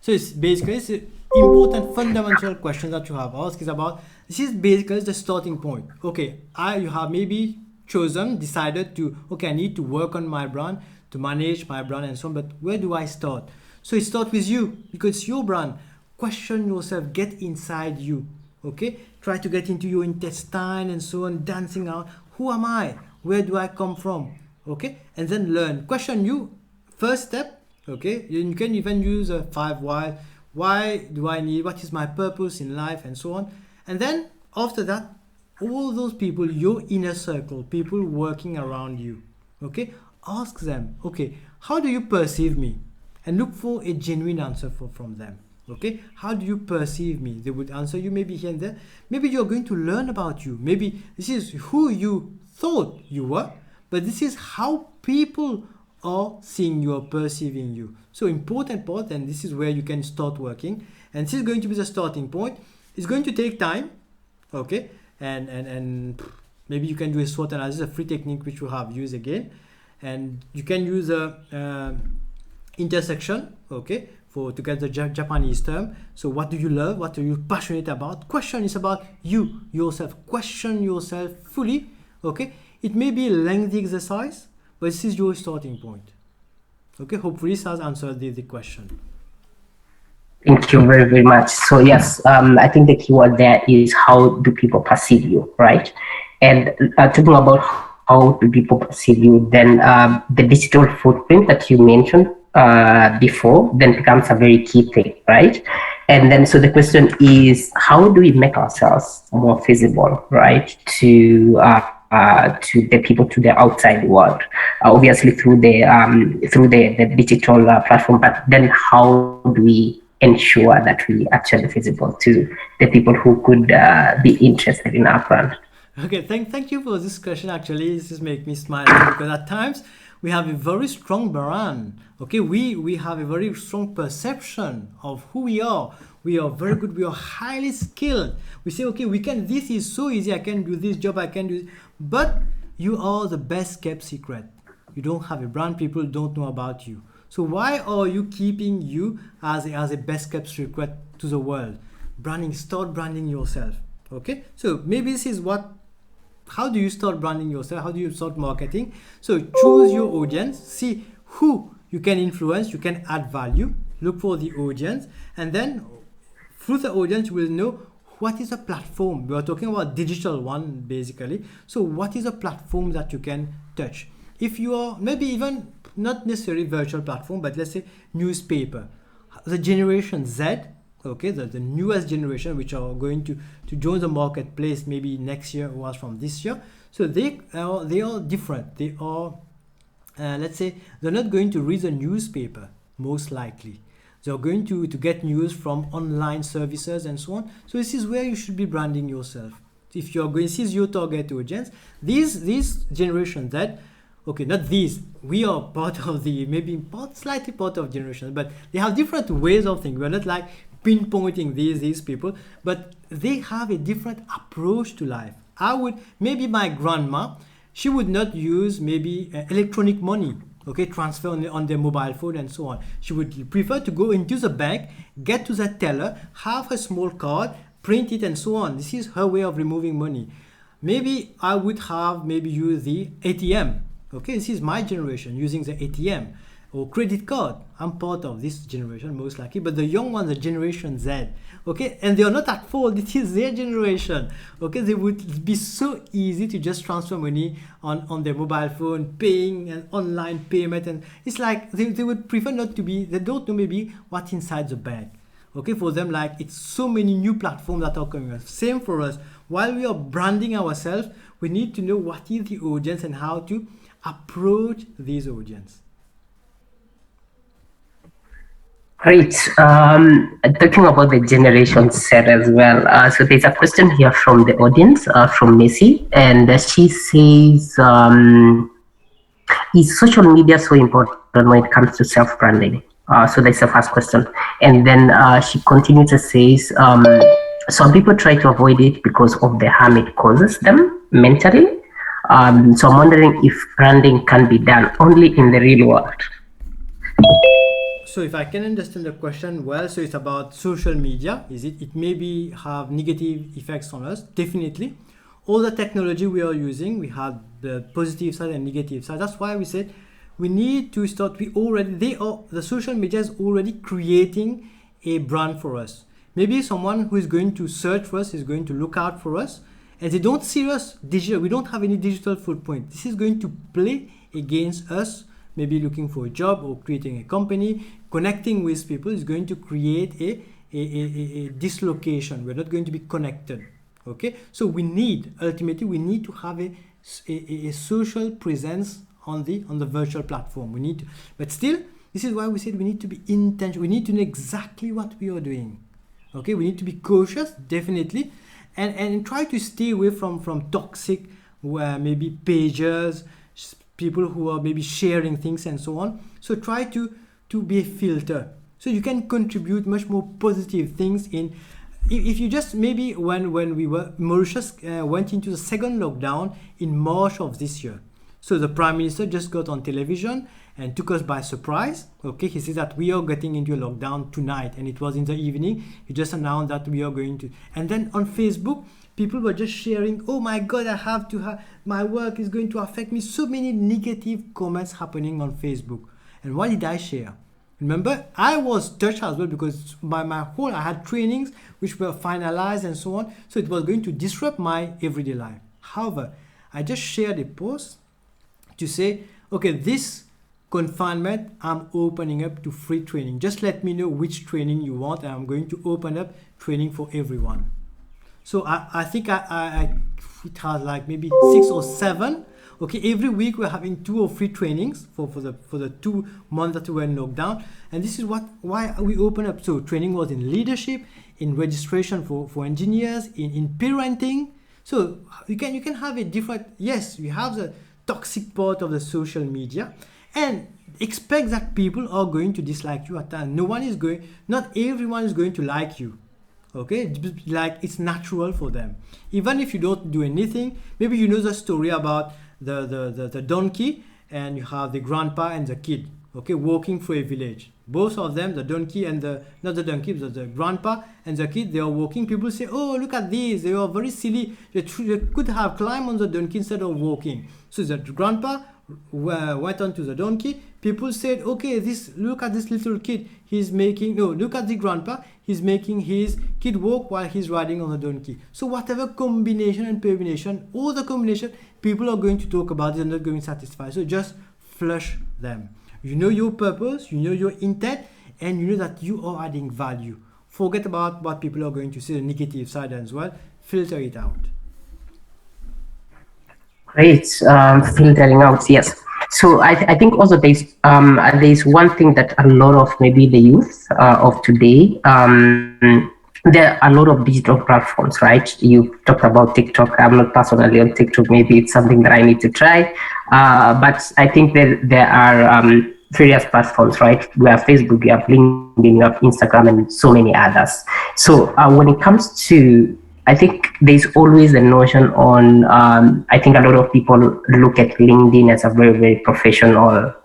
So it's an important fundamental question that you have asked is about, this is basically the starting point. Okay, you have maybe decided to, okay, I need to work on my brand, to manage my brand and so on, but where do I start? So it starts with you, because it's your brand. Question yourself, get inside you, okay? Try to get into your intestine and so on, dancing out. Who am I? Where do I come from? Okay, and then learn. Question you. First step, okay, you can even use a 5 why. Why do I need? What is my purpose in life and so on? And then after that, all those people, your inner circle, people working around you, okay, ask them, okay, how do you perceive me? And look for a genuine answer from them. Okay, how do you perceive me? They would answer you maybe here and there. Maybe you're going to learn about you. Maybe this is who you thought you were, but this is how people are seeing you or perceiving you. So important part, and this is where you can start working. And this is going to be the starting point. It's going to take time, okay, and maybe you can do a SWOT analysis, a free technique which we have used again, and you can use a intersection, okay, to get the Japanese term. So what do you love? What are you passionate about? Question is about you, yourself. Question yourself fully, okay? It may be a lengthy exercise, but this is your starting point. Okay, hopefully this has answered the question. Thank you very, very much. So yes, I think the keyword there is how do people perceive you, right? And talking about how do people perceive you, then the digital footprint that you mentioned before then becomes a very key thing, right? And then so the question is, how do we make ourselves more visible, right, to the people, to the outside world, obviously through the digital platform, but then how do we ensure that we actually visible to the people who could be interested in our brand? Okay, thank you for this question. Actually, this is make me smile because at times we have a very strong brand. Okay, we have a very strong perception of who we are. We are very good. We are highly skilled. We say, okay, we can. This is so easy. I can do this job. I can do this. But you are the best kept secret. You don't have a brand. People don't know about you. So why are you keeping you as a best kept secret to the world? Branding. Start branding yourself. Okay. So maybe this is what. How do you start branding yourself? How do you start marketing? So choose your audience. See who you can influence. You can add value. Look for the audience, and then through the audience you will know what is a platform. We are talking about digital one basically. So what is a platform that you can touch? If you are maybe even not necessarily virtual platform, but let's say newspaper, the generation Z, okay, the newest generation which are going to join the marketplace maybe next year or from this year. So they are different. They are let's say they're not going to read the newspaper most likely. They're going to get news from online services and so on. So this is where you should be branding yourself. If you're going, this is your target audience. These generation Z, okay, not these. We are part of the slightly part of generation, but they have different ways of thinking. We're not like pinpointing these people, but they have a different approach to life. Maybe my grandma, she would not use maybe electronic money, okay, transfer on their mobile phone and so on. She would prefer to go into the bank, get to the teller, have a small card, print it and so on. This is her way of removing money. Maybe I would have use the ATM. Okay, this is my generation using the ATM or credit card. I'm part of this generation most likely, but the young ones, the generation Z, okay, and they are not at fault. It is their generation. Okay, they would be so easy to just transfer money on their mobile phone, paying an online payment, and it's like they would prefer not to be. They don't know maybe what's inside the bank. Okay, for them, like it's so many new platforms that are coming up. Same for us. While we are branding ourselves, we need to know what is the audience and how to approach these audience. Great. Talking about the generation set as well. So there's a question here from the audience, from Messi, and she says, is social media so important when it comes to self-branding? So that's the first question. And then she continued to say, some people try to avoid it because of the harm it causes them mentally. So I'm wondering if branding can be done only in the real world. So if I can understand the question well, so it's about social media. It maybe have negative effects on us, definitely. All the technology we are using, we have the positive side and negative side. That's why we said we need to start. The social media is already creating a brand for us. Maybe someone who is going to search for us is going to look out for us, and they don't see us digital. We don't have any digital footprint. This is going to play against us. Maybe looking for a job or creating a company, connecting with people is going to create a dislocation. We're not going to be connected. Okay, so ultimately we need to have a social presence on the virtual platform. But still, this is why we said we need to be intentional. We need to know exactly what we are doing. Okay, we need to be cautious, definitely, and try to stay away from toxic, maybe pages, people who are maybe sharing things and so on. So try to be a filter, so you can contribute much more positive things in. If you just maybe when Mauritius went into the second lockdown in March of this year, so the Prime Minister just got on television and took us by surprise. Okay, he says that we are getting into a lockdown tonight, and it was in the evening. He just announced that we are going to, and then on Facebook, people were just sharing, oh my God, I have to have, my work is going to affect me. So many negative comments happening on Facebook. And what did I share? Remember, I was touched as well, because I had trainings which were finalized and so on. So it was going to disrupt my everyday life. However, I just shared a post to say, okay, this confinement, I'm opening up to free training. Just let me know which training you want, and I'm going to open up training for everyone. So I think it has like maybe 6 or 7. Okay, every week we're having 2 or 3 trainings for the 2 months that we were in lockdown, and this is why we open up. So training was in leadership, in registration for engineers, in parenting. So you can have a different. Yes, you have the toxic part of the social media, and expect that people are going to dislike you at times. Not everyone is going to like you. Okay, like it's natural for them. Even if you don't do anything, maybe you know the story about the donkey, and you have the grandpa and the kid, okay, walking through a village. Both of them, the donkey and the grandpa and the kid, they are walking. People say, oh, look at these, they are very silly. They could have climbed on the donkey instead of walking. So the grandpa went onto the donkey. People said, okay, look at this little kid. Look at the grandpa. He's making his kid walk while he's riding on the donkey. So whatever combination and permutation, all the combination, people are going to talk about it and not going to satisfy. So just flush them. You know your purpose, you know your intent, and you know that you are adding value. Forget about what people are going to say, the negative side as well. Filter it out. Great, filtering out, yes. So I think also there's one thing that a lot of maybe the youth of today, there are a lot of digital platforms, right? You talked about TikTok. I'm not personally on TikTok. Maybe it's something that I need to try. But I think there are various platforms, right? We have Facebook, we have LinkedIn, we have Instagram, and so many others. So when it comes to, I think there's always a notion on, I think a lot of people look at LinkedIn as a very, very professional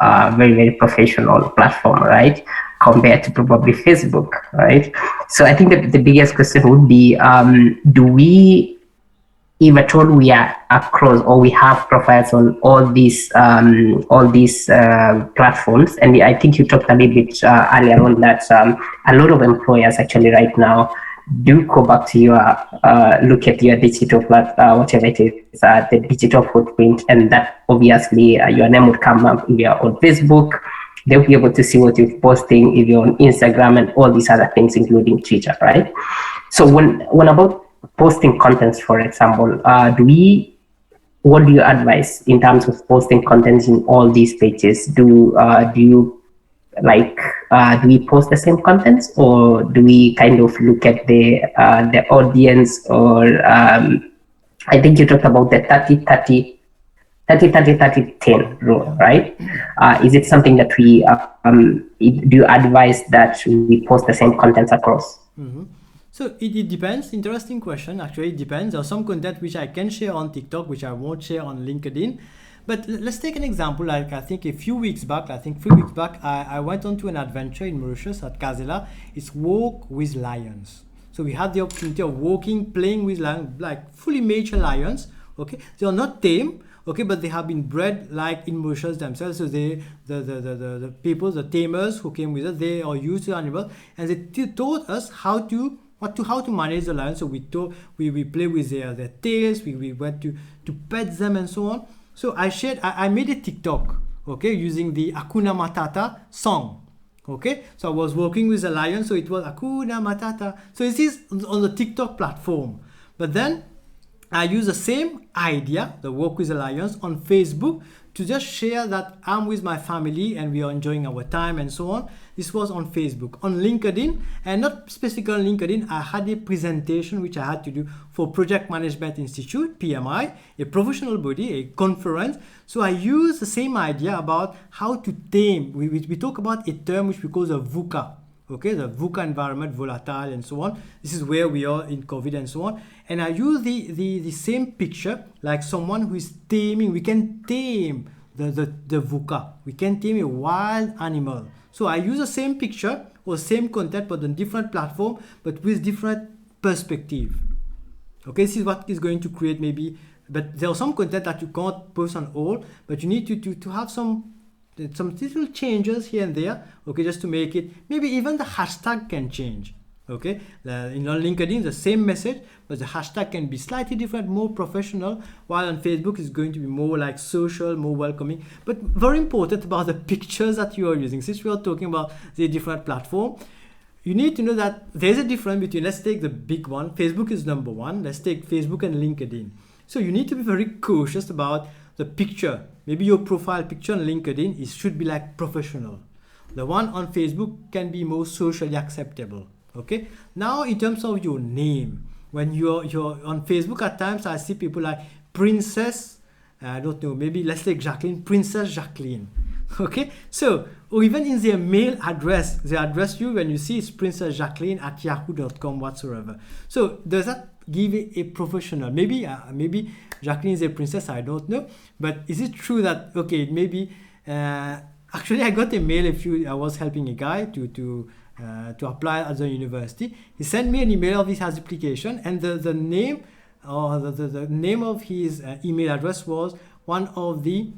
platform, right? Compared to probably Facebook, right? So I think that the biggest question would be, do we, if at all we are across, or we have profiles on all these platforms? And I think you talked a little bit earlier on that a lot of employers actually right now do go back to your look at your digital whatever it is, the digital footprint, and that obviously your name would come up if you're on Facebook. They'll be able to see what you're posting if you're on Instagram and all these other things, including Twitter, right? So when about posting contents, for example, what do you advise in terms of posting contents in all these pages? Do you do we post the same contents, or do we kind of look at the audience? Or I think you talked about the 30-30 30-30-30-10 rule, right? Is it something that we do you advise that we post the same contents across? So it depends. Interesting question. Actually, it depends. There are some content which I can share on TikTok, which I won't share on LinkedIn. But let's take an example. Like I think a few weeks back, I think 3 weeks back, I went on to an adventure in Mauritius at Kazela. It's walk with lions. So we had the opportunity of walking, playing with lions, like fully mature lions. Okay, they are not tame. Okay, but they have been bred like in Mauritius themselves. So they, the people, the tamers who came with us, they are used to animals, and they taught us how to manage the lions. So we play with their tails. We went to pet them and so on. So I made a TikTok, okay, using the Hakuna Matata song. Okay, so I was working with a lion, so it was Hakuna Matata. So it is on the TikTok platform. But then I use the same idea, the walk with the lions, on Facebook to just share that I'm with my family and we are enjoying our time and so on. This was on Facebook. On LinkedIn, and not specifically on LinkedIn, I had a presentation which I had to do for Project Management Institute, PMI, a professional body, a conference. So I use the same idea about how to tame. We talk about a term which we call the VUCA. Okay, the VUCA environment, volatile and so on. This is where we are in COVID and so on. And I use the same picture, like someone who is taming. We can tame the VUCA. We can tame a wild animal. So I use the same picture or same content but on different platform, but with different perspective. Okay, this is what is going to create maybe, but there are some content that you can't post on all, but you need to have some little changes here and there, okay, just to make it, maybe even the hashtag can change, okay. In on LinkedIn, the same message, but the hashtag can be slightly different, more professional, while on Facebook is going to be more like social, more welcoming. But very important about the pictures that you are using. Since we are talking about the different platform, you need to know that there's a difference between, let's take the big one, Facebook is number one, let's take Facebook and LinkedIn. So you need to be very cautious about the picture. Maybe your profile picture on LinkedIn should be like professional. The one on Facebook can be more socially acceptable. Okay. Now in terms of your name, when you're on Facebook, at times I see people like Princess, I don't know, maybe let's take Jacqueline, Princess Jacqueline. Okay. So, or even in their mail address, they address you when you see it's Princess Jacqueline at yahoo.com whatsoever. So does that give a professional? Maybe Jacqueline is a princess, I don't know. But is it true that, okay, maybe, actually I got a mail I was helping a guy to apply at the university. He sent me an email of his application, and the name or the name of his email address was one of the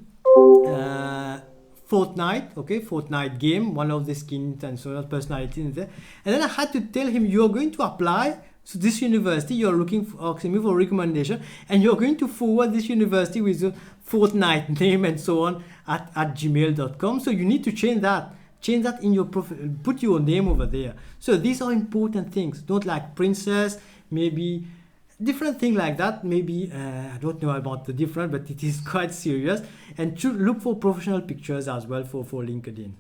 Fortnite game, one of the skins and so on, personality in there. And then I had to tell him, you're going to apply so this university, you're asking me for recommendation, and you're going to forward this university with the Fortnite name and so on at gmail.com. So you need to change that in your profile, put your name over there. So these are important things. Don't like princess, maybe different thing like that. Maybe I don't know about the different, but it is quite serious. And to look for professional pictures as well for LinkedIn.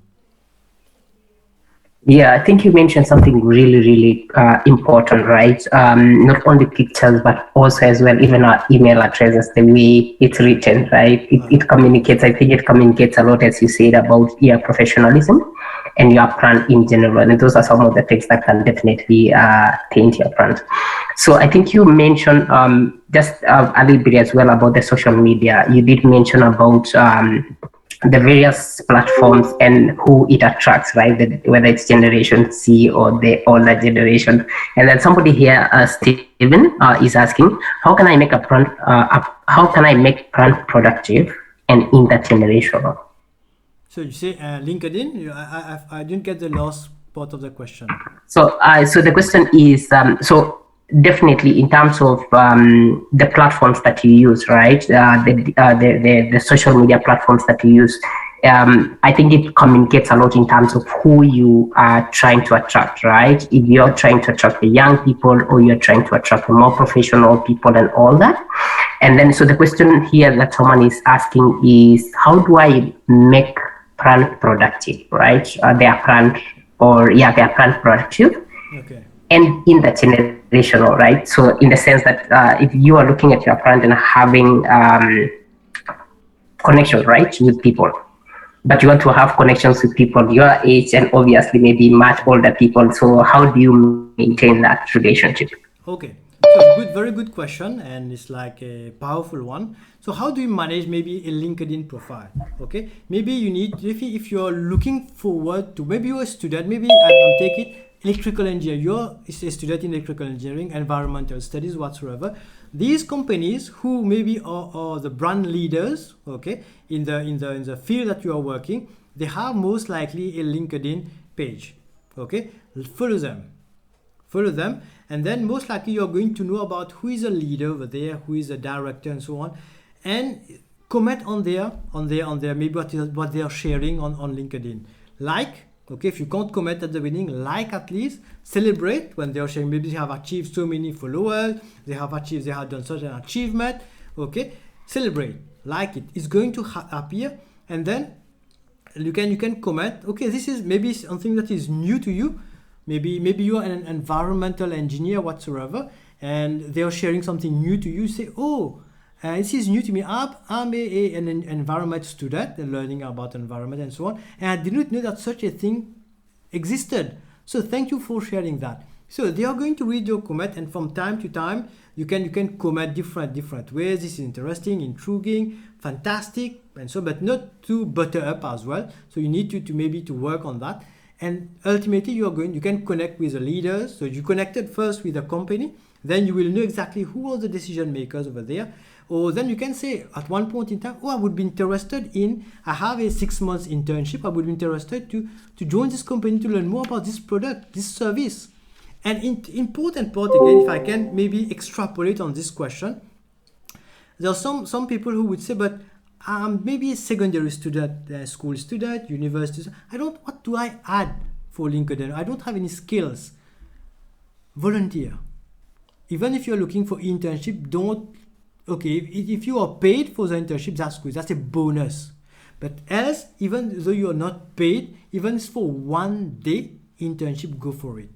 Yeah, I think you mentioned something really, really important, right? Not only pictures, but also as well, even our email addresses, the way it's written, right? It communicates, I think it communicates a lot, as you said, about your professionalism and your brand in general. And those are some of the things that can definitely taint your brand. So I think you mentioned just a little bit as well about the social media. You did mention about the various platforms and who it attracts, right? Whether it's Generation C or the older generation. And then somebody here, Steven, is asking, how can I make a brand? How can I make brand productive and intergenerational? So you say LinkedIn? I didn't get the last part of the question. So the question is, definitely in terms of the platforms that you use, right? The social media platforms that you use, I think it communicates a lot in terms of who you are trying to attract, right? If you're trying to attract the young people or you're trying to attract the more professional people and all that. And then, so the question here that someone is asking is, how do I make brand productive, right? Their brand productive. Okay. And in the generational, right? So in the sense that if you are looking at your brand and having connection, right, with people. But you want to have connections with people your age and obviously maybe much older people. So how do you maintain that relationship? Okay, so good, very good question, and it's like a powerful one. So how do you manage maybe a LinkedIn profile? Okay, maybe you need, if you're looking forward to, maybe you're a student, maybe I'm taking electrical engineer, you're a student in electrical engineering, environmental studies, whatsoever. These companies who maybe are the brand leaders, okay, in the field that you are working, they have most likely a LinkedIn page. Okay, follow them, and then most likely you're going to know about who is a leader over there, who is a director, and so on, and comment on their maybe what they are sharing on LinkedIn. Like, okay, if you can't comment at the beginning, like, at least celebrate when they are sharing. Maybe they have achieved so many followers, they have done such an achievement. Okay, celebrate, like it. It's going to appear, and then you can comment. Okay, this is maybe something that is new to you. Maybe you are an environmental engineer whatsoever, and they are sharing something new to you. You say, oh, this is new to me. I'm an environment student and learning about environment and so on, and I did not know that such a thing existed. So thank you for sharing that. So they are going to read your comment, and from time to time you can comment different ways. This is interesting, intriguing, fantastic, and so, but not too butter up as well. So you need to maybe to work on that. And ultimately you can connect with the leaders. So you connected first with the company, then you will know exactly who are the decision makers over there. Or then you can say at one point in time, oh, I would be interested I have a 6 months internship, I would be interested to join this company to learn more about this product, this service. And important part again, if I can maybe extrapolate on this question, there are some people who would say, but maybe a secondary student, school student, university student. What do I add for LinkedIn? I don't have any skills. Volunteer. Even if you're looking for internship, if you are paid for the internship, that's good. That's a bonus. But else, even though you are not paid, even for 1 day internship, go for it.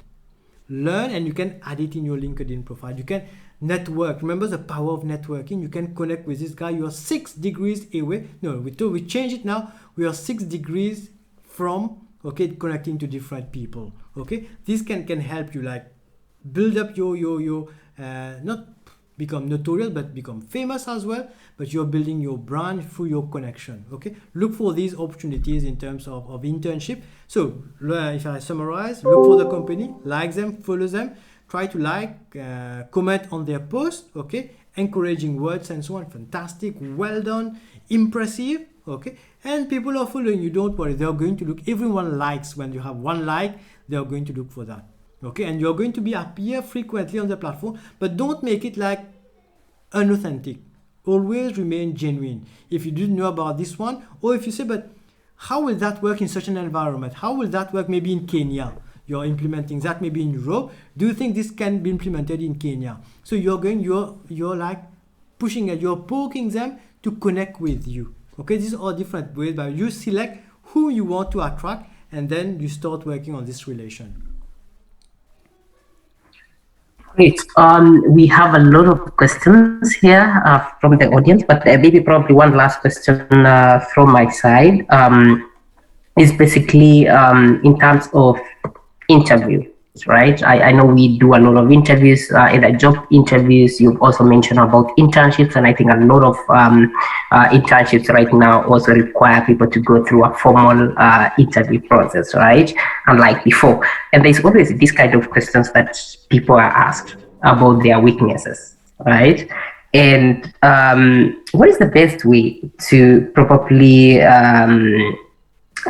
Learn, and you can add it in your LinkedIn profile. You can network. Remember the power of networking. You can connect with this guy. You are 6 degrees away. No, we change it now. We are 6 degrees from connecting to different people. Okay, this can help you like build up your not become notorious but become famous as well. But you're building your brand through your connection. Okay, look for these opportunities in terms of internship. So if I summarize, look for the company, like them, follow them. Try to comment on their post, okay? Encouraging words and so on. Fantastic, well done, impressive, okay? And people are following you, don't worry. They are going to look, everyone likes. When you have 1 like, they are going to look for that, okay? And you're going to appear frequently on the platform, but don't make it like unauthentic. Always remain genuine. If you didn't know about this one, or if you say, but how will that work in such an environment? How will that work maybe in Kenya? You're implementing that maybe in Europe. Do you think this can be implemented in Kenya? So you're like pushing it, you're poking them to connect with you. Okay, these are different ways, but you select who you want to attract, and then you start working on this relation. Great. We have a lot of questions here from the audience, but maybe probably one last question from my side is basically in terms of interviews, right? I know we do a lot of interviews, either job interviews. You've also mentioned about internships, and I think a lot of internships right now also require people to go through a formal interview process, right? Unlike before. And there's always this kind of questions that people are asked about their weaknesses, right? And what is the best way to probably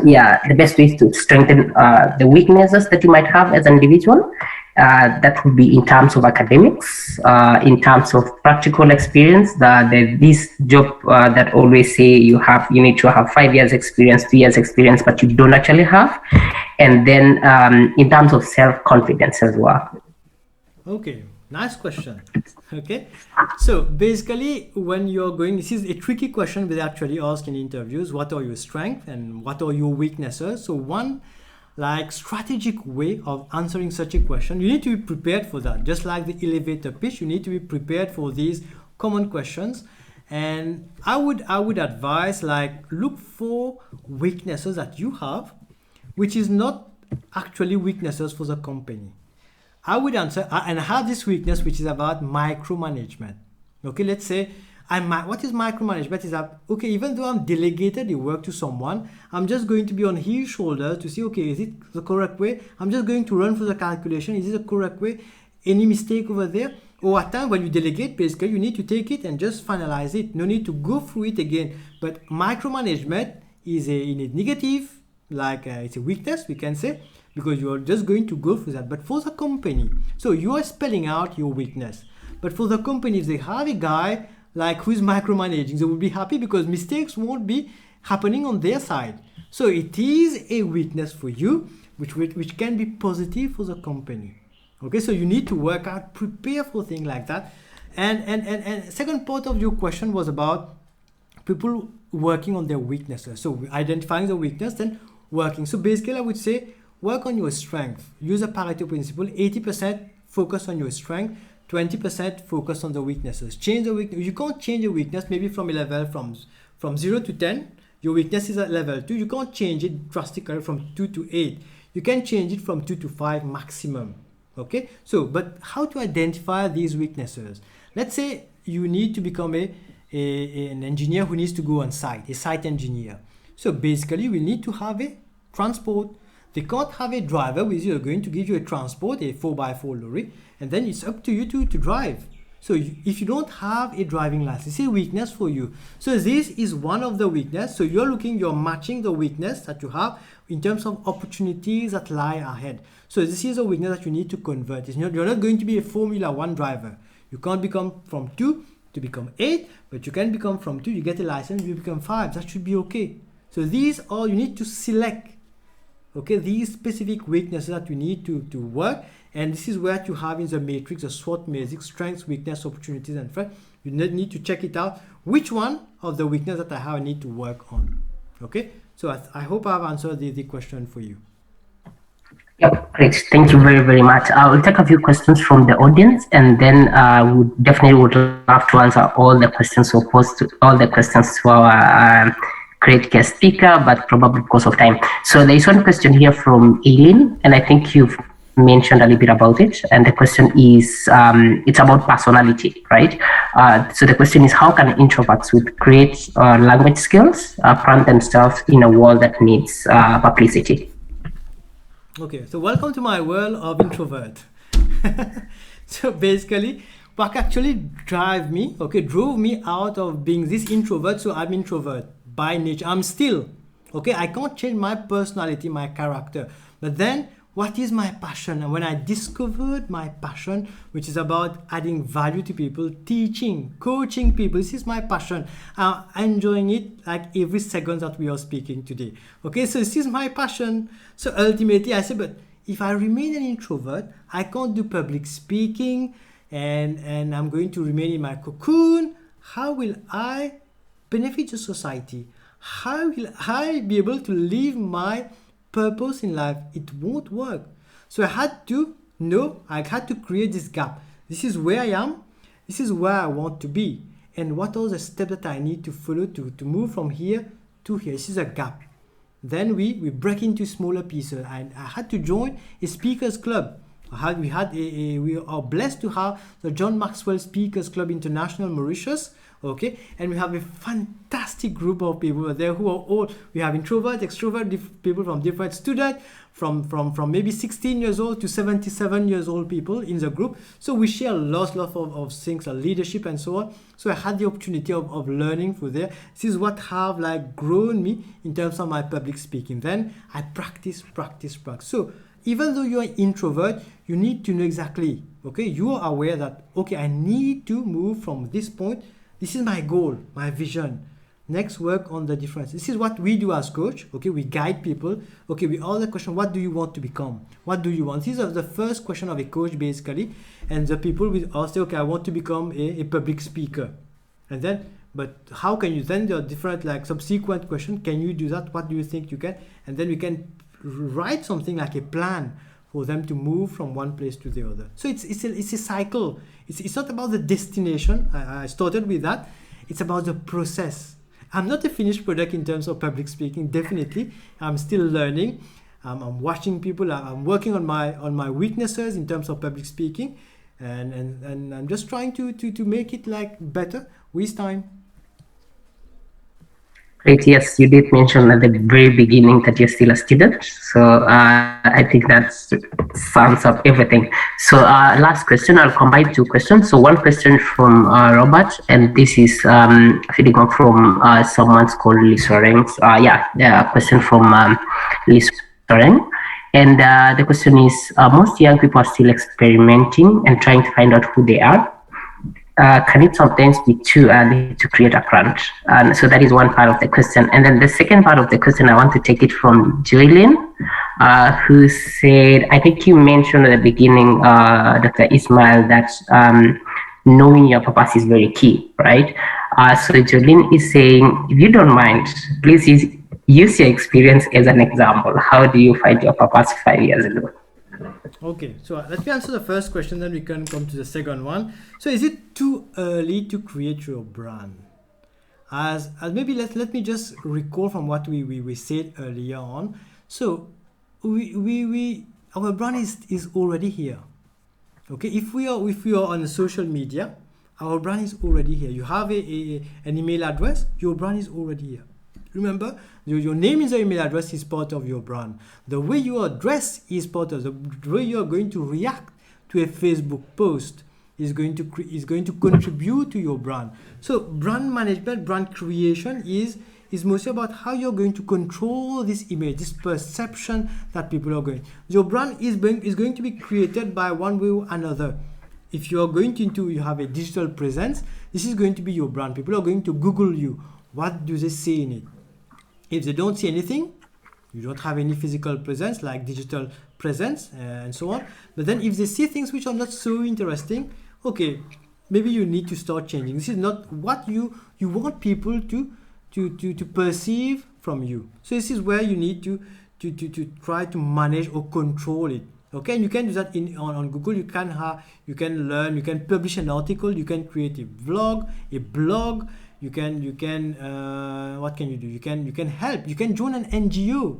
the best ways to strengthen the weaknesses that you might have as an individual? That would be in terms of academics, in terms of practical experience. This job that always say you need to have 5 years experience, 2 years experience, but you don't actually have. And then in terms of self-confidence as well. Okay, nice question. Okay, so basically when you're going, this is a tricky question they actually ask in interviews. What are your strengths and what are your weaknesses? So one like strategic way of answering such a question, you need to be prepared for that. Just like the elevator pitch, you need to be prepared for these common questions. And I would advise, like, look for weaknesses that you have, which is not actually weaknesses for the company. I would answer, and I have this weakness which is about micromanagement. Okay, let's say what is micromanagement? Is that, okay, even though I'm delegated the work to someone, I'm just going to be on his shoulders to see, okay, is it the correct way? I'm just going to run through the calculation. Is it the correct way? Any mistake over there? Or at times when you delegate, basically you need to take it and just finalize it. No need to go through it again. But micromanagement is a negative, like it's a weakness, we can say, because you're just going to go through that. But for the company, so you are spelling out your weakness. But for the company, if they have a guy like who is micromanaging, they will be happy because mistakes won't be happening on their side. So it is a weakness for you, which can be positive for the company. Okay, so you need to work out, prepare for things like that. And second part of your question was about people working on their weaknesses. So identifying the weakness, then working. So basically, I would say work on your strength. Use a Pareto principle. 80% focus on your strength. 20% focus on the weaknesses. Change the weakness. You can't change a weakness maybe from a level from 0 to 10. Your weakness is at level 2. You can't change it drastically from 2 to 8. You can change it from 2 to 5 maximum. Okay, so but how to identify these weaknesses? Let's say you need to become an engineer who needs to go on site, a site engineer. So basically we need to have a transport. They can't have a driver with you. They're going to give you a transport, a 4x4 lorry, and then it's up to you to drive. So if you don't have a driving license, it's a weakness for you. So this is one of the weakness. So you're matching the weakness that you have in terms of opportunities that lie ahead. So this is a weakness that you need to convert. You're not going to be a Formula 1 driver. You can't become from 2 to become 8, but you can become from 2, you get a license, you become 5. That should be okay. So these are, you need to select, okay, these specific weaknesses that you need to work. And this is where you have in the matrix, the SWOT matrix, strengths, weakness, opportunities, and threats. You need to check it out. Which one of the weakness that I have I need to work on? Okay, so I hope I've answered the question for you. Yep, great. Thank you very, very much. I will take a few questions from the audience, and then we definitely would love to answer all the questions or post all the questions to our great guest speaker, but probably because of time. So there is one question here from Aileen, and I think you've mentioned a little bit about it. And the question is, it's about personality, right? So the question is, how can introverts with great language skills brand themselves in a world that needs publicity? Okay, so welcome to my world of introvert. So basically, what actually drove me out of being this introvert. So I'm introvert by nature. I'm still, okay, I can't change my personality, my character. But then, what is my passion? And when I discovered my passion, which is about adding value to people, teaching, coaching people, this is my passion. I'm enjoying it like every second that we are speaking today. Okay, so this is my passion. So ultimately I said, but if I remain an introvert, I can't do public speaking and I'm going to remain in my cocoon. How will I benefit the society? How will I be able to live my purpose in life? It won't work. So I had to create this gap. This is where I am. This is where I want to be. And what are the steps that I need to follow to move from here to here? This is a gap. Then we break into smaller pieces. I had to join a speakers club. We are blessed to have the John Maxwell Speakers Club International Mauritius. Okay, and we have a fantastic group of people there who are all, we have introvert, extrovert, people from different students, from maybe 16 years old to 77 years old people in the group. So we share lots of things, leadership and so on. So I had the opportunity of learning through there. This is what have like grown me in terms of my public speaking. Then I practice. So even though you're an introvert, you need to know exactly, okay, you are aware that, okay, I need to move from this point. This is my goal, my vision. Next, work on the difference. This is what we do as coach. Okay, we guide people. Okay, we ask the question, what do you want to become? What do you want? These are the first question of a coach basically. And the people will ask, okay, I want to become a public speaker. And then, but how can you? Then there are different like subsequent questions. Can you do that? What do you think you can? And then we can write something like a plan for them to move from one place to the other. So it's a cycle. It's not about the destination. I started with that. It's about the process. I'm not a finished product in terms of public speaking, definitely. I'm still learning. I'm watching people. I'm working on my weaknesses in terms of public speaking, and I'm just trying to make it like better with time. Great. Yes, you did mention at the very beginning that you're still a student. So I think that sums up everything. So last question, I'll combine two questions. So one question from Robert, and this is feeding on from someone's called Lee Soreng's. A question from Lee Soreng. And the question is, most young people are still experimenting and trying to find out who they are. Can it sometimes be too early to create a brand? And so that is one part of the question. And then the second part of the question, I want to take it from Joylyn, who said, I think you mentioned at the beginning, Dr. Ismail, that knowing your purpose is very key, right? So Joylyn is saying, if you don't mind, please use your experience as an example. How do you find your purpose 5 years ago? Okay, so let me answer the first question, then we can come to the second one. So is it too early to create your brand? As maybe let me just recall from what we said earlier on. So our brand is already here. Okay, if we are on social media, our brand is already here. You have an email address, your brand is already here. Remember, your name in the email address is part of your brand. The way you are dressed is part of the way you are going to react to a Facebook post is going to contribute to your brand. So brand management, brand creation is mostly about how you're going to control this image, this perception that people are going. Your brand is going to be created by one way or another. If you are going you have a digital presence, this is going to be your brand. People are going to Google you. What do they say in it? If they don't see anything, you don't have any physical presence like digital presence and so on. But then if they see things which are not so interesting, okay, maybe you need to start changing. This is not what you want people to perceive from you. So this is where you need to try to manage or control it. Okay, and you can do that on Google. You can learn, you can publish an article, you can create a blog. You can what can you do? You can help. You can join an NGO.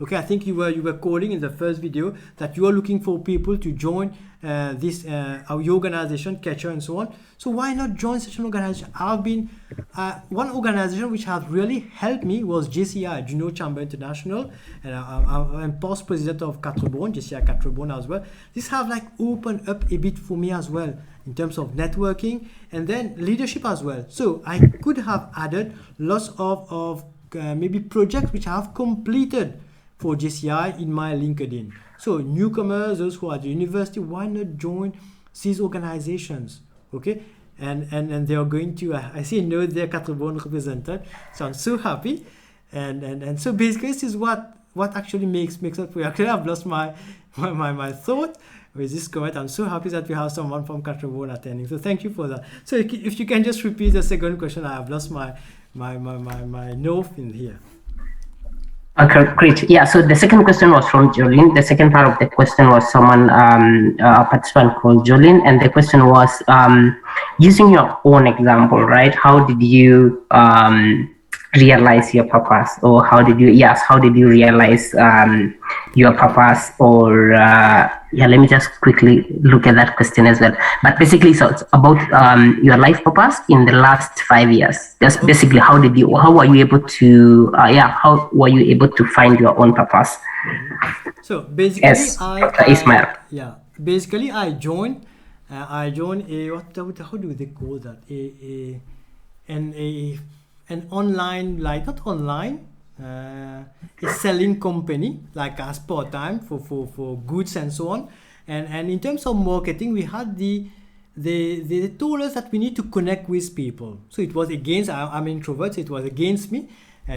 Okay, I think you were calling in the first video that you are looking for people to join your organization, Kecher, and so on. So why not join such an organization? I've been one organization which has really helped me was JCI, Juno Chamber International, and I'm past president of Catrebon, JCI Catrebon as well. This have like opened up a bit for me as well in terms of networking and then leadership as well. So I could have added lots of maybe projects which I have completed for JCI in my LinkedIn. So newcomers, those who are at the university, why not join these organizations? Okay, and they are going to. I see a note there, Catrebon represented. So I'm so happy, and so basically this is what actually makes up for. Actually, I've lost my thought with this comment. I'm so happy that we have someone from Catrebon attending. So thank you for that. So if you can just repeat the second question, I have lost my note in here. Okay, great. Yeah, so the second question was from Jolene. The second part of the question was someone, a participant called Jolene, and the question was using your own example, right? How did you realize your purpose, or how did you realize your purpose, or let me just quickly look at that question as well. But basically, so it's about your life purpose in the last 5 years. Just basically, how were you able to find your own purpose? So basically, yes, Dr. Ismail. Basically I joined a how do they call that, an online, like not online, a selling company, like as part-time for goods and so on. And in terms of marketing, we had they told us that we need to connect with people. So it was against, I'm an introvert, so it was against me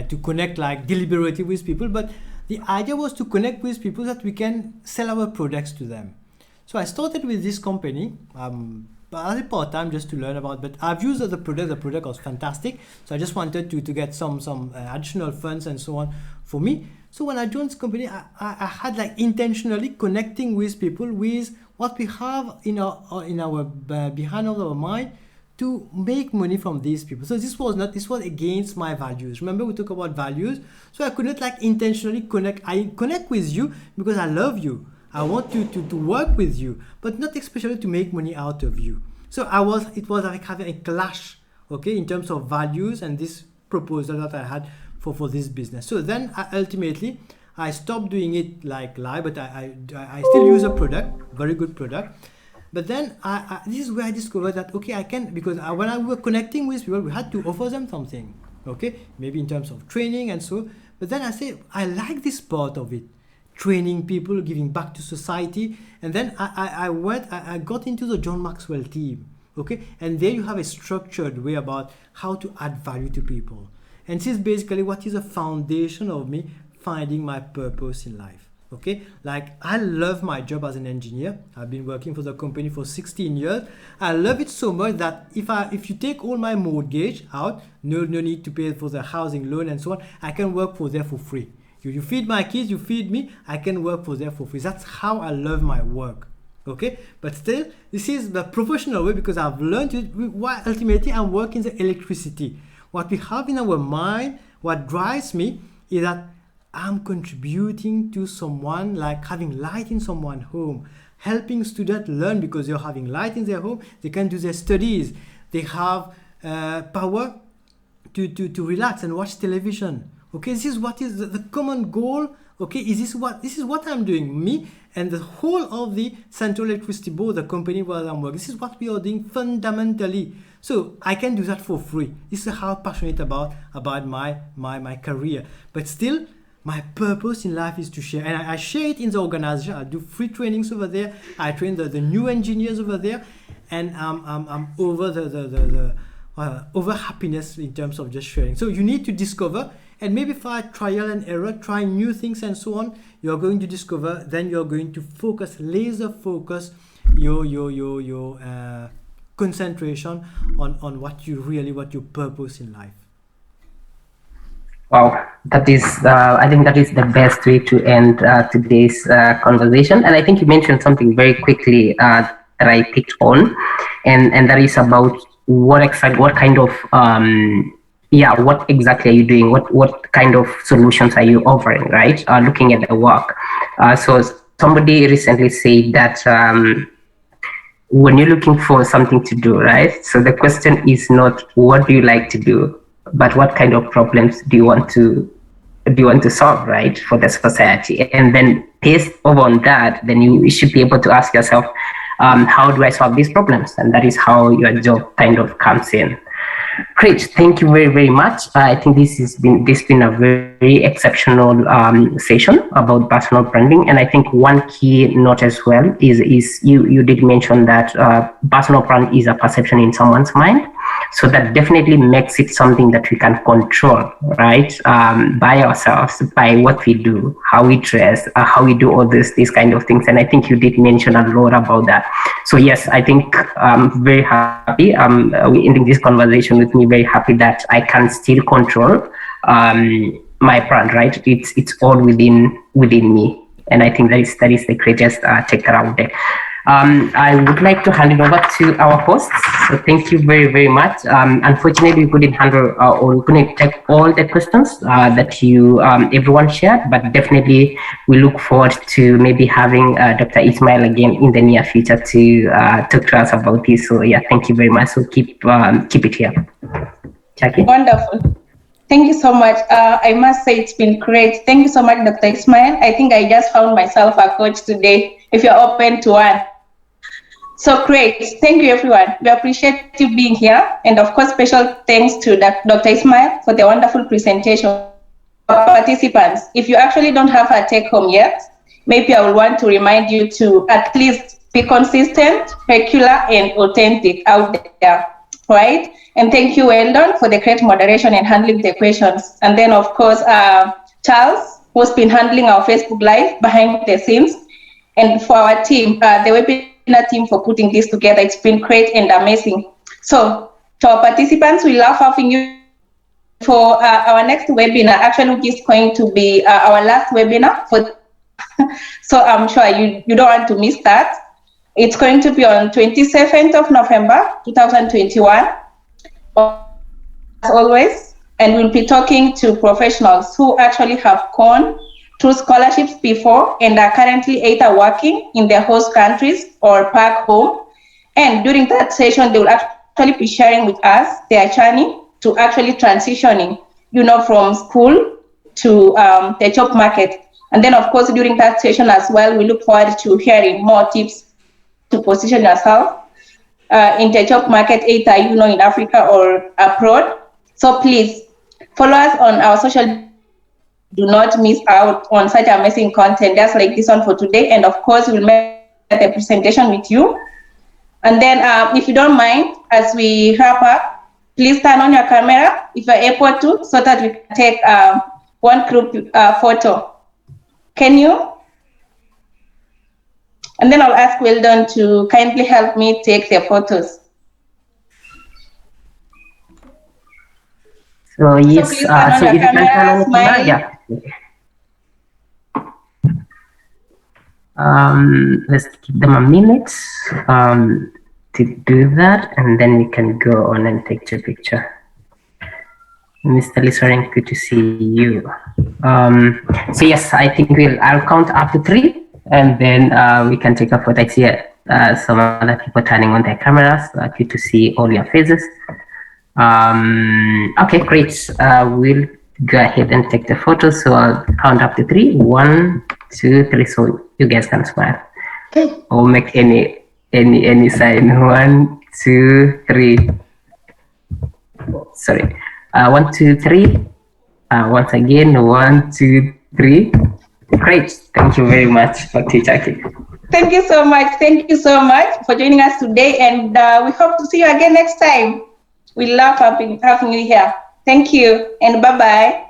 to connect like deliberately with people. But the idea was to connect with people that we can sell our products to them. So I started with this company, as a part-time just to learn about, but I've used the product was fantastic. So I just wanted to get some additional funds and so on for me. So when I joined this company, I had like intentionally connecting with people with what we have in our behind of our mind to make money from these people. So this was against my values. Remember, we talk about values. So I could not like intentionally connect. I connect with you because I love you. I want to work with you, but not especially to make money out of you. So it was like having a clash, okay, in terms of values and this proposal that I had for this business. So then ultimately I stopped doing it like live, but I still use a product, very good product. But then this is where I discovered that, okay, I can, because when I were connecting with people, we had to offer them something, okay, maybe in terms of training and so. But then I say, I like this part of it, training people, giving back to society. And then I got into the John Maxwell team, okay, and there you have a structured way about how to add value to people. And this is basically what is a foundation of me finding my purpose in life. Okay, like I love my job as an engineer. I've been working for the company for 16 years. I love it so much that if you take all my mortgage out, no need to pay for the housing loan and so on, I can work for there for free. You feed my kids, you feed me, I can work for there for free. That's how I love my work. Okay, but still, this is the professional way because I've learned it. Why ultimately I'm working the electricity. What we have in our mind, what drives me is that I'm contributing to someone, like having light in someone's home, helping students learn because they're having light in their home. They can do their studies. They have power to relax and watch television. Okay, this is what is the common goal. Okay, this is what I'm doing, me and the whole of the Central Electricity Board, the company where I'm working. This is what we are doing fundamentally. So I can do that for free. This is how passionate about my career. But still, my purpose in life is to share, and I share it in the organization. I do free trainings over there. I train the new engineers over there, and I'm over the over happiness in terms of just sharing. So you need to discover, and maybe by trial and error, try new things and so on. You're going to discover. Then you're going to laser focus your concentration on what your purpose in life. Wow, that is, I think that is the best way to end today's conversation. And I think you mentioned something very quickly that I picked on, and that is about what exactly are you doing? What kind of solutions are you offering, right? Looking at the work. So somebody recently said that when you're looking for something to do, right? So the question is not what do you like to do, but what kind of problems do you want to solve, right, for the society? And then based on that, then you should be able to ask yourself, how do I solve these problems? And that is how your job kind of comes in. Great, thank you very, very much. I think this has been a very exceptional session about personal branding. And I think one key note as well is you did mention that personal brand is a perception in someone's mind. So that definitely makes it something that we can control, right? By ourselves, by what we do, how we dress, how we do all these kind of things. And I think you did mention a lot about that. So yes, I think I'm very happy. We're ending this conversation with me very happy that I can still control my brand, right? It's all within me. And I think that is the greatest take out there. I would like to hand it over to our hosts. So thank you very, very much. Unfortunately, we couldn't handle or we couldn't take all the questions that you everyone shared, but definitely we look forward to maybe having Dr. Ismail again in the near future to talk to us about this. So yeah, thank you very much. So keep it here. Jackie? Wonderful. Thank you so much. I must say it's been great. Thank you so much, Dr. Ismail. I think I just found myself a coach today, if you're open to one. So great. Thank you, everyone. We appreciate you being here. And of course, special thanks to Dr. Ismail for the wonderful presentation. Participants, if you actually don't have a take home yet, maybe I will want to remind you to at least be consistent, regular, and authentic out there, right? And thank you, Weldon, for the great moderation and handling the questions. And then, of course, Charles, who's been handling our Facebook Live behind the scenes. And for our team, the webinar team for putting this together. It's been great and amazing. So to our participants, we love having you for our next webinar, actually, which is going to be our last webinar. So I'm sure you don't want to miss that. It's going to be on 27th of November, 2021, as always, and we'll be talking to professionals who actually have gone through scholarships before and are currently either working in their host countries or back home. And during that session, they will actually be sharing with us their journey to actually transitioning, from school to the job market. And then, of course, during that session as well, we look forward to hearing more tips to position yourself in the job market, either in Africa or abroad. So please follow us on our social. Do not miss out on such amazing content just like this one for today. And of course, we'll make the presentation with you. And then if you don't mind, as we wrap up, please turn on your camera if you're able to, so that we can take one group photo. Can you? And then I'll ask Weldon to kindly help me take the photos. So yes, please turn on so your if you can turn camera, on the camera, yeah. Let's give them a minute to do that, and then we can go on and take your picture. Mr. Lisoren, good to see you. So yes, I think I'll count up to 3, and then we can take a photo. I see some other people turning on their cameras. Good to see all your faces. Okay, great. We'll go ahead and take the photo. So I'll count up to 3. 1, 2, 3. So you guys can smile or make any sign. 1, 2, 3. Sorry. 1, 2, 3. Once again, 1, 2, 3. Great. Thank you very much, Dr. Jackie. Thank you so much. Thank you so much for joining us today, and we hope to see you again next time. We love having you here. Thank you, and bye-bye.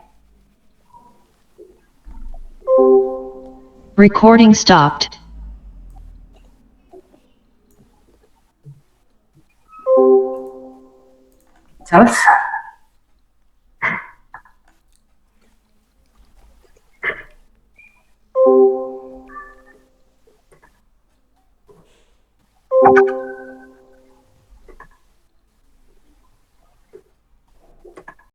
Recording stopped. Charles?